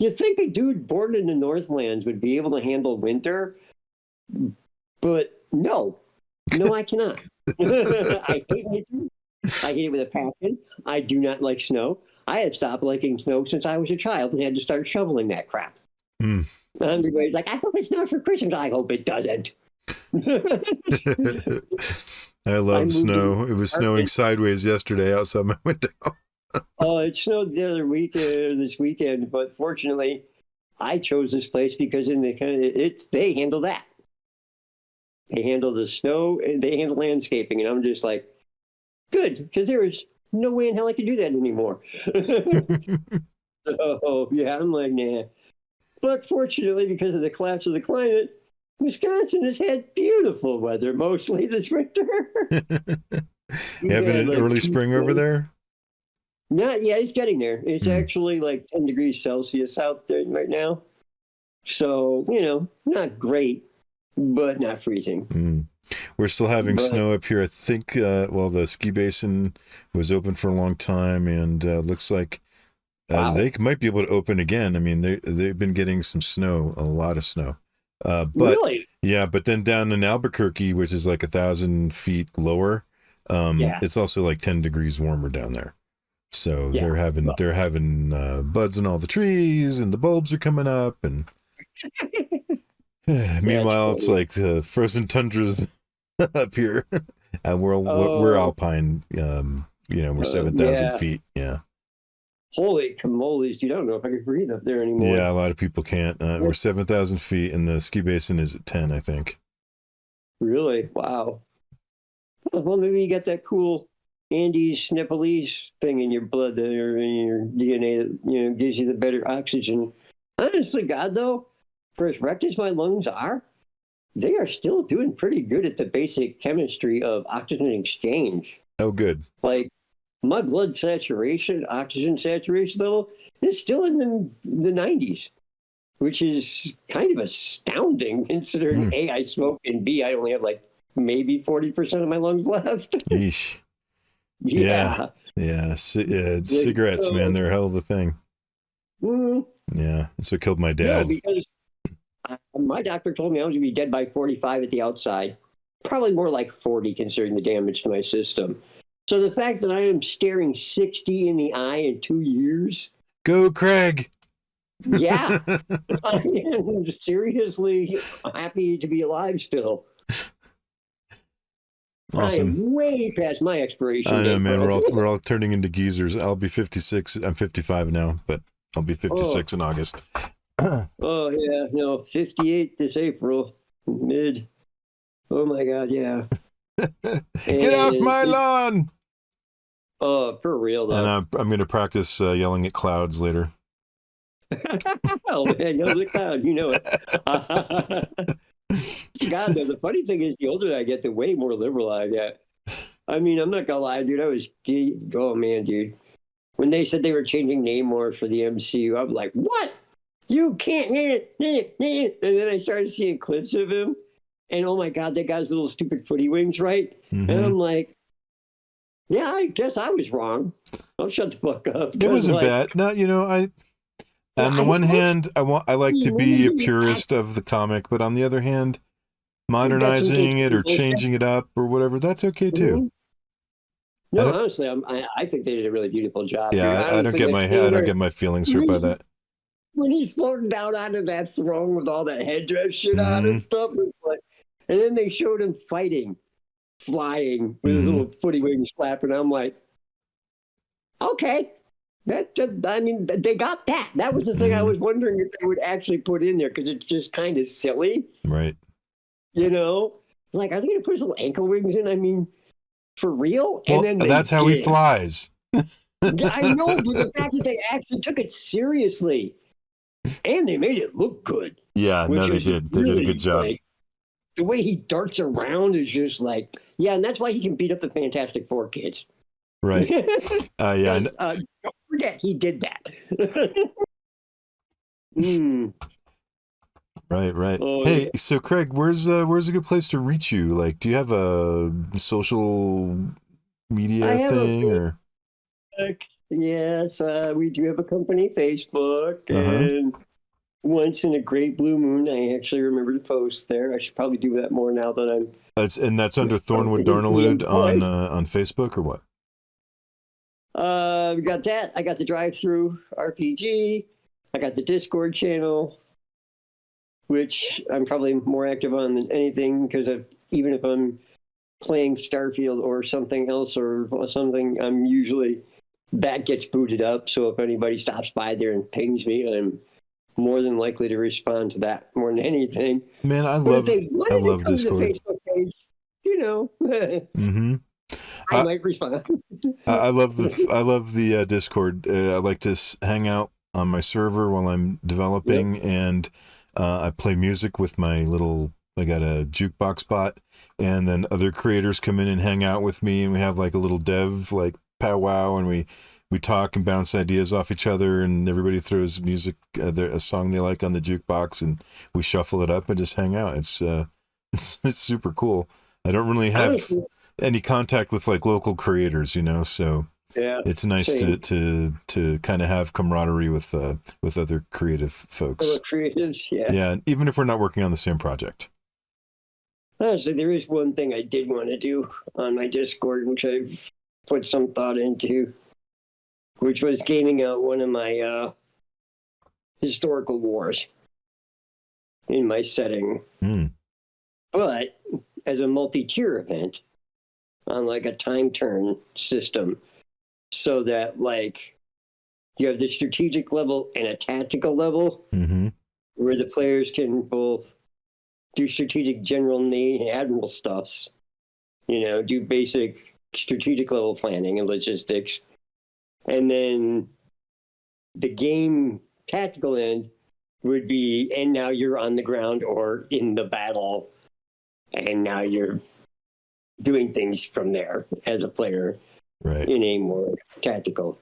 think a dude born in the Northlands would be able to handle winter, but no, I cannot. I hate winter. I hate it with a passion. I do not like snow. I have stopped liking snow since I was a child and had to start shoveling that crap. Everybody's like, I hope it snows for Christmas. I hope it doesn't. I love snow. It was snowing sideways yesterday outside my window. Oh, it snowed the other this weekend, but fortunately, I chose this place because they handle that. They handle the snow and they handle landscaping, and I'm just like, good, because there was no way in hell I can do that anymore. So, yeah, I'm like, nah. But fortunately, because of the collapse of the climate, Wisconsin has had beautiful weather mostly this winter. You having an early spring over there? Not yet. It's getting there. It's actually like 10 degrees Celsius out there right now. So, not great, but not freezing. We're still having snow up here. I think, the ski basin was open for a long time, and looks like they might be able to open again. I mean, they've been getting some snow, a lot of snow. But really? Yeah, but then down in Albuquerque, which is like 1,000 feet lower, it's also like 10 degrees warmer down there. So they're having buds in all the trees, and the bulbs are coming up, and meanwhile it's like the frozen tundras up here, and we're alpine. We're 7,000 feet. Yeah. Holy camoles, dude! I don't know if I could breathe up there anymore. Yeah, a lot of people can't. We're 7,000 feet, and the ski basin is at 10, I think. Really? Wow. Well, maybe you got that cool Andes Nepalese thing in your blood that, or in your DNA that gives you the better oxygen. Honestly, God, though, for as wrecked as my lungs are, they are still doing pretty good at the basic chemistry of oxygen exchange. Oh, good. Like, my blood saturation, oxygen saturation level is still in the 90s, which is kind of astounding considering A, I smoke, and B, I only have like maybe 40% of my lungs left. Yeesh. Yeah. Cigarettes, man, they're a hell of a thing. Yeah, that's what killed my dad. No, because my doctor told me I was going to be dead by 45 at the outside. Probably more like 40 considering the damage to my system. So the fact that I am staring 60 in the eye in 2 years. Go, Craig. Yeah. I am seriously happy to be alive still. Awesome. I am way past my expiration date. I know, man. We're all turning into geezers. I'll be 56. I'm 55 now, but I'll be 56 in August. Oh, yeah. No, 58 this April. Mid. Oh, my God, yeah. Get off my lawn! Oh, for real, though. And I'm going to practice yelling at clouds later. Oh, man, yell at the cloud. You know it. God, though, the funny thing is, the older I get, the way more liberal I get. I mean, I'm not going to lie, dude. Oh, man, dude. When they said they were changing Namor for the MCU, I was like, what? You can't. And then I started seeing clips of him. And oh my God, they got his little stupid footy wings, right? And I'm like, yeah, I guess I was wrong. I'll shut the fuck up. It wasn't bad. No, on the one hand, I like to be a purist of the comic, but on the other hand, modernizing it or changing it up or whatever, that's okay too. No, honestly, I think they did a really beautiful job. Yeah, I don't get my feelings hurt by that. When he's floating down onto that throne with all that headdress shit on and stuff, it's like, and then they showed him flying with his little footy wings flapping. I'm like, okay, I mean, they got that. That was the thing I was wondering if they would actually put in there because it's just kind of silly, right? Like, are they going to put his little ankle wings in? I mean, for real? Well, and then that's how he flies. Yeah, I know, but the fact that they actually took it seriously and they made it look good. Yeah, no, they did. They did a good job. Like, the way he darts around is just like, yeah, and that's why he can beat up the Fantastic Four kids. Right. Yeah. Don't forget, he did that. Right. Oh, hey, yeah. So Craig, where's a good place to reach you? Like, do you have a social media thing or? Yes, we do have a company Facebook, and once in a great blue moon, I actually remember to post there. I should probably do that more now that I'm. That's under Thornwood-Daarnulud on Facebook or what? We got that. I got the Drive-Through RPG. I got the Discord channel, which I'm probably more active on than anything because even if I'm playing Starfield or something else or something, I'm usually that gets booted up. So if anybody stops by there and pings me, I'm more than likely to respond to that more than anything. Man, I love Discord. Facebook page, I might respond. I love the Discord. I like to hang out on my server while I'm developing, and I play music with my little. I got a jukebox bot, and then other creators come in and hang out with me, and we have like a little dev like powwow, and we talk and bounce ideas off each other, and everybody throws music, a song they like on the jukebox, and we shuffle it up and just hang out. It's super cool. I don't really have any contact with like local creators, so yeah, it's nice to kind of have camaraderie with other creative folks. Other creatives, yeah. Yeah, even if we're not working on the same project. Honestly, there is one thing I did want to do on my Discord, which I've put some thought into, which was gaming out one of my historical wars in my setting. But as a multi-tier event on like a time turn system, so that like you have the strategic level and a tactical level, where the players can both do strategic general need and admiral stuffs, do basic strategic level planning and logistics. And then the game tactical end would be, and now you're on the ground or in the battle, and now you're doing things from there as a player, right, in a more tactical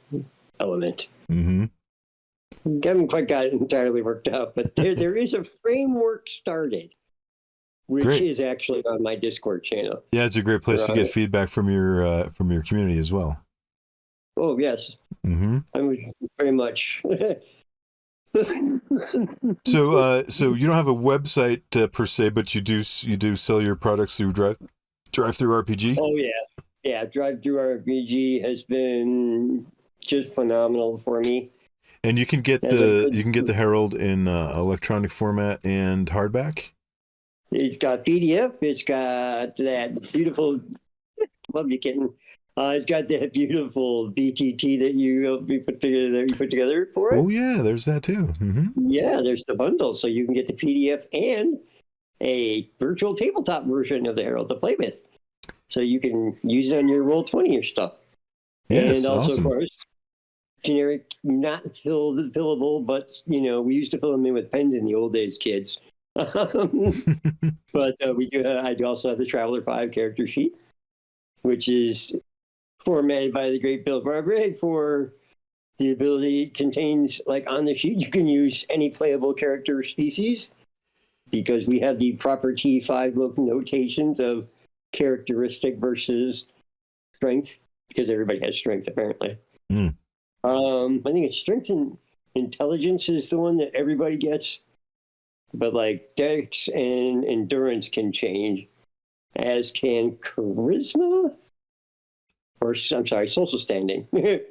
element. Haven't quite got it entirely worked out, but there is a framework started, which is actually on my Discord channel. Yeah, it's a great place to get feedback from your community as well. Oh yes, I'm very much. So you don't have a website per se, but you do sell your products through Drive-Thru RPG. Oh yeah, Drive-Thru RPG has been just phenomenal for me. And you can get the Herald in electronic format and hardback. It's got PDF. It's got that beautiful. Love you, kitten. It's got that beautiful BTT that you put together for it. Oh yeah, there's that too. Yeah, there's the bundle, so you can get the PDF and a virtual tabletop version of the Herald to play with, so you can use it on your Roll20 or stuff. Yes, and also, awesome. Of course, generic, not fillable, but we used to fill them in with pens in the old days, kids. But we do. I do also have the Traveller 5 character sheet, which is formatted by the great Bill Barbary for the ability. It contains, like on the sheet, you can use any playable character species, because we have the proper T5 look notations of characteristic versus strength, because everybody has strength apparently. I think it's strength and intelligence is the one that everybody gets, but like dex and endurance can change, as can charisma, or I'm sorry, social standing, because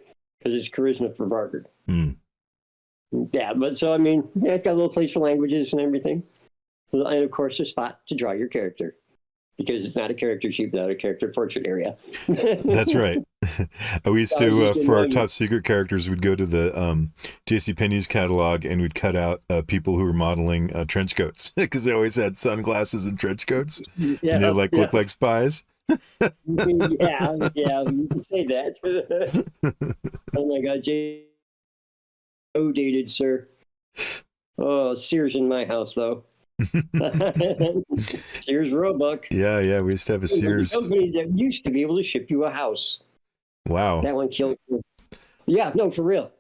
it's charisma for Barbard. Yeah, but so I mean, yeah, it's got a little place for languages and everything, and of course a spot to draw your character, because it's not a character sheet without a character portrait area. That's right. We used to, for our top secret characters, we'd go to the JCPenney's catalog and we'd cut out people who were modeling trench coats, because they always had sunglasses and trench coats. Yeah, and they look like spies. yeah, you can say that. Oh my God, dated, sir. Oh, Sears in my house, though. Sears Roebuck. Yeah, we used to have a Sears. The company that used to be able to ship you a house. Wow. That one killed me. Yeah, no, for real.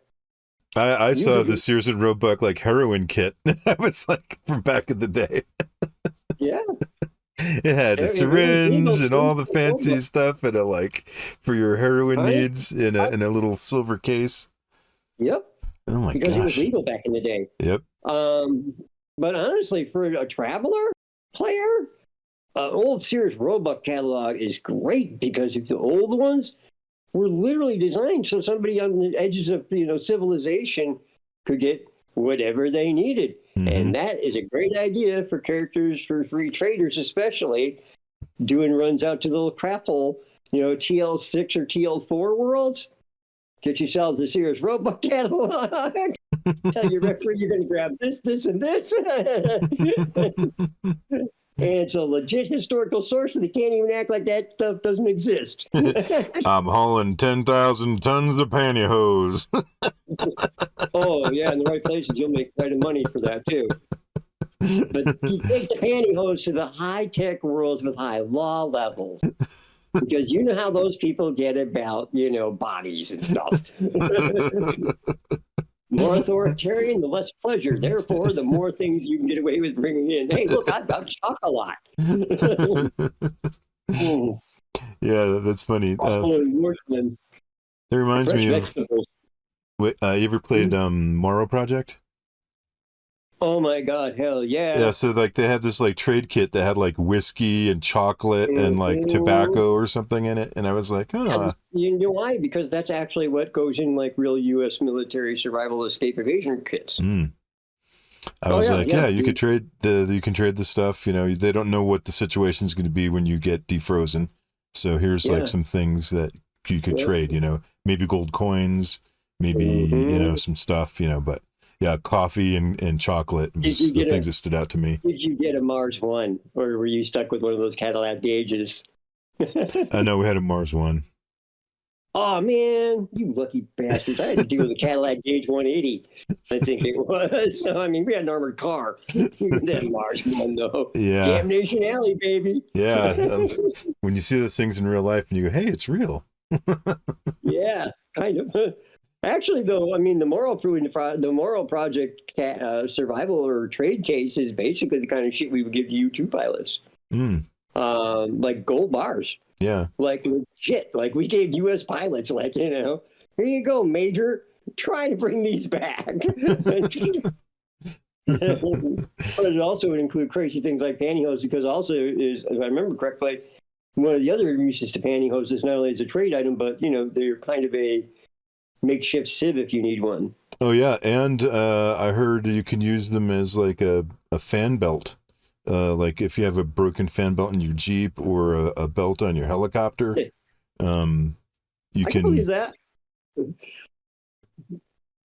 I saw the Sears and Roebuck like heroin kit. That was like from back in the day. Yeah. It had a syringe and all the fancy stuff, and a like for your heroin needs in a little silver case. Yep. Oh my gosh. Because it was legal back in the day. Yep. But honestly, for a Traveller player, old Sears Roebuck catalog is great, because if the old ones were literally designed so somebody on the edges of civilization could get whatever they needed. And that is a great idea for characters, for free traders especially, doing runs out to the little crap hole, TL6 or TL4 worlds. Get yourselves a Sears Roebuck catalog. Tell your referee you're going to grab this, and this. And it's a legit historical source, and they can't even act like that stuff doesn't exist. I'm hauling 10,000 tons of pantyhose. Oh, yeah, in the right places, you'll make quite a money for that, too. But you take the pantyhose to the high-tech worlds with high law levels. Because you know how those people get about, bodies and stuff. More authoritarian, the less pleasure. Therefore, the more things you can get away with bringing in. Hey, look, I've talk a lot. Yeah, that's funny. That reminds me of. You ever played Morrow Project? Oh my God, hell yeah. Yeah, so like they had this like trade kit that had like whiskey and chocolate and like tobacco or something in it. And I was like, Yeah, you know why? Because that's actually what goes in like real U.S. military survival escape evasion kits. I was you could trade the stuff, they don't know what the situation is going to be when you get defrozen. So here's like some things that you could trade, maybe gold coins, maybe, some stuff, but yeah, coffee and chocolate was the things that stood out to me. Did you get a Mars One, or were you stuck with one of those Cadillac gauges? I know we had a Mars One. Oh man, you lucky bastards! I had to deal with a Cadillac Gauge 180, I think it was. So I mean, we had an armored car. That Mars One, though. Yeah. Damnation Alley, baby. Yeah. When you see those things in real life, and you go, "Hey, it's real." Yeah, kind of. Actually, though, I mean, the Morrow Project survival or trade case is basically the kind of shit we would give U-2 pilots. Like gold bars. Yeah. Like legit. Like we gave U.S. pilots, like, here you go, Major. Try to bring these back. But it also would include crazy things like pantyhose, because also is, if I remember correctly, one of the other uses to pantyhose is not only as a trade item, but, they're kind of a makeshift sieve if you need one. Oh yeah, and I heard you can use them as like a fan belt. Like if you have a broken fan belt in your Jeep or a belt on your helicopter, you I can believe that.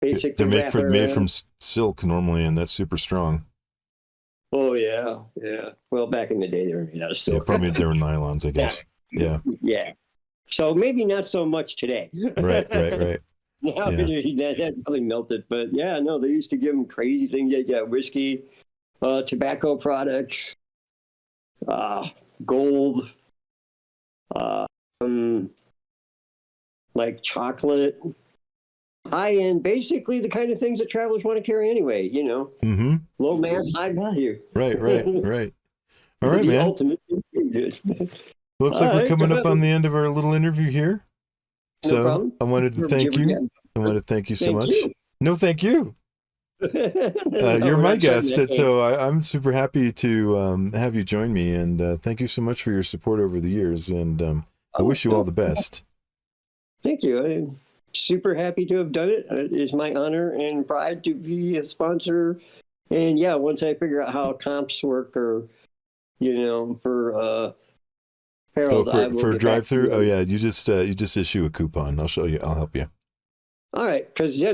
Basically, they're made from silk normally, and that's super strong. Oh yeah. Well, back in the day, they were made out of silk. Yeah, probably they were nylons, I guess. Yeah. So maybe not so much today. Right. Now that probably melted, but yeah, no, they used to give them crazy things. They got whiskey, tobacco products, gold, like chocolate, high-end, basically the kind of things that travelers want to carry anyway, low mass, high value. Right. All right, man. Looks like we're coming up on the end of our little interview here. So I wanted to thank you. I want to thank you so much. No, thank you. You're my guest, so I'm super happy to have you join me, and thank you so much for your support over the years, and I wish you all the best. Thank you. I'm super happy to have done it. It is my honor and pride to be a sponsor, and yeah, once I figure out how comps work, or for Herald, for drive-through. Oh yeah, you just issue a coupon. I'll show you. I'll help you. All right, because I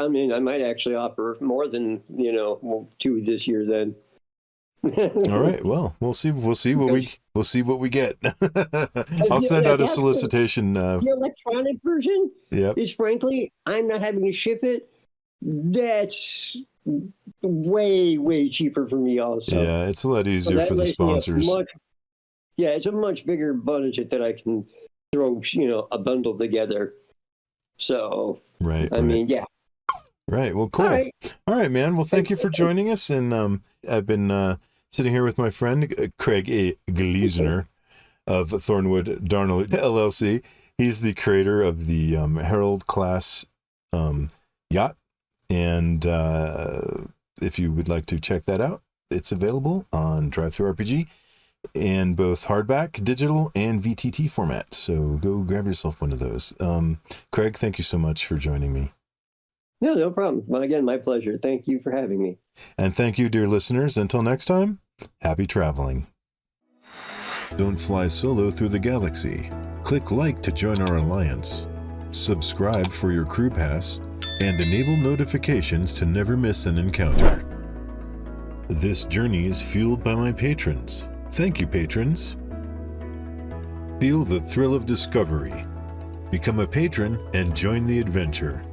mean, I might actually offer more than 2 this year then. All right. Well, we'll see what we get. I'll send out a solicitation. The electronic version is, frankly, I'm not having to ship it. That's way cheaper for me also. Yeah, it's a lot easier for the sponsors. It's a much bigger budget that I can throw, a bundle together. So, right. I mean, yeah. Right. Well, cool. All right, man. Well, thank you for joining us. And I've been sitting here with my friend, Craig Glesner of Thornwood-Daarnulud LLC. He's the creator of the Herald Class Yacht. And if you would like to check that out, it's available on Drive-Thru RPG in both hardback, digital, and VTT format. So go grab yourself one of those. Craig, thank you so much for joining me. No problem. Well, again, my pleasure. Thank you for having me. And thank you, dear listeners. Until next time, happy traveling. Don't fly solo through the galaxy. Click like to join our alliance. Subscribe for your crew pass, and enable notifications to never miss an encounter. This journey is fueled by my patrons. Thank you, patrons. Feel the thrill of discovery. Become a patron and join the adventure.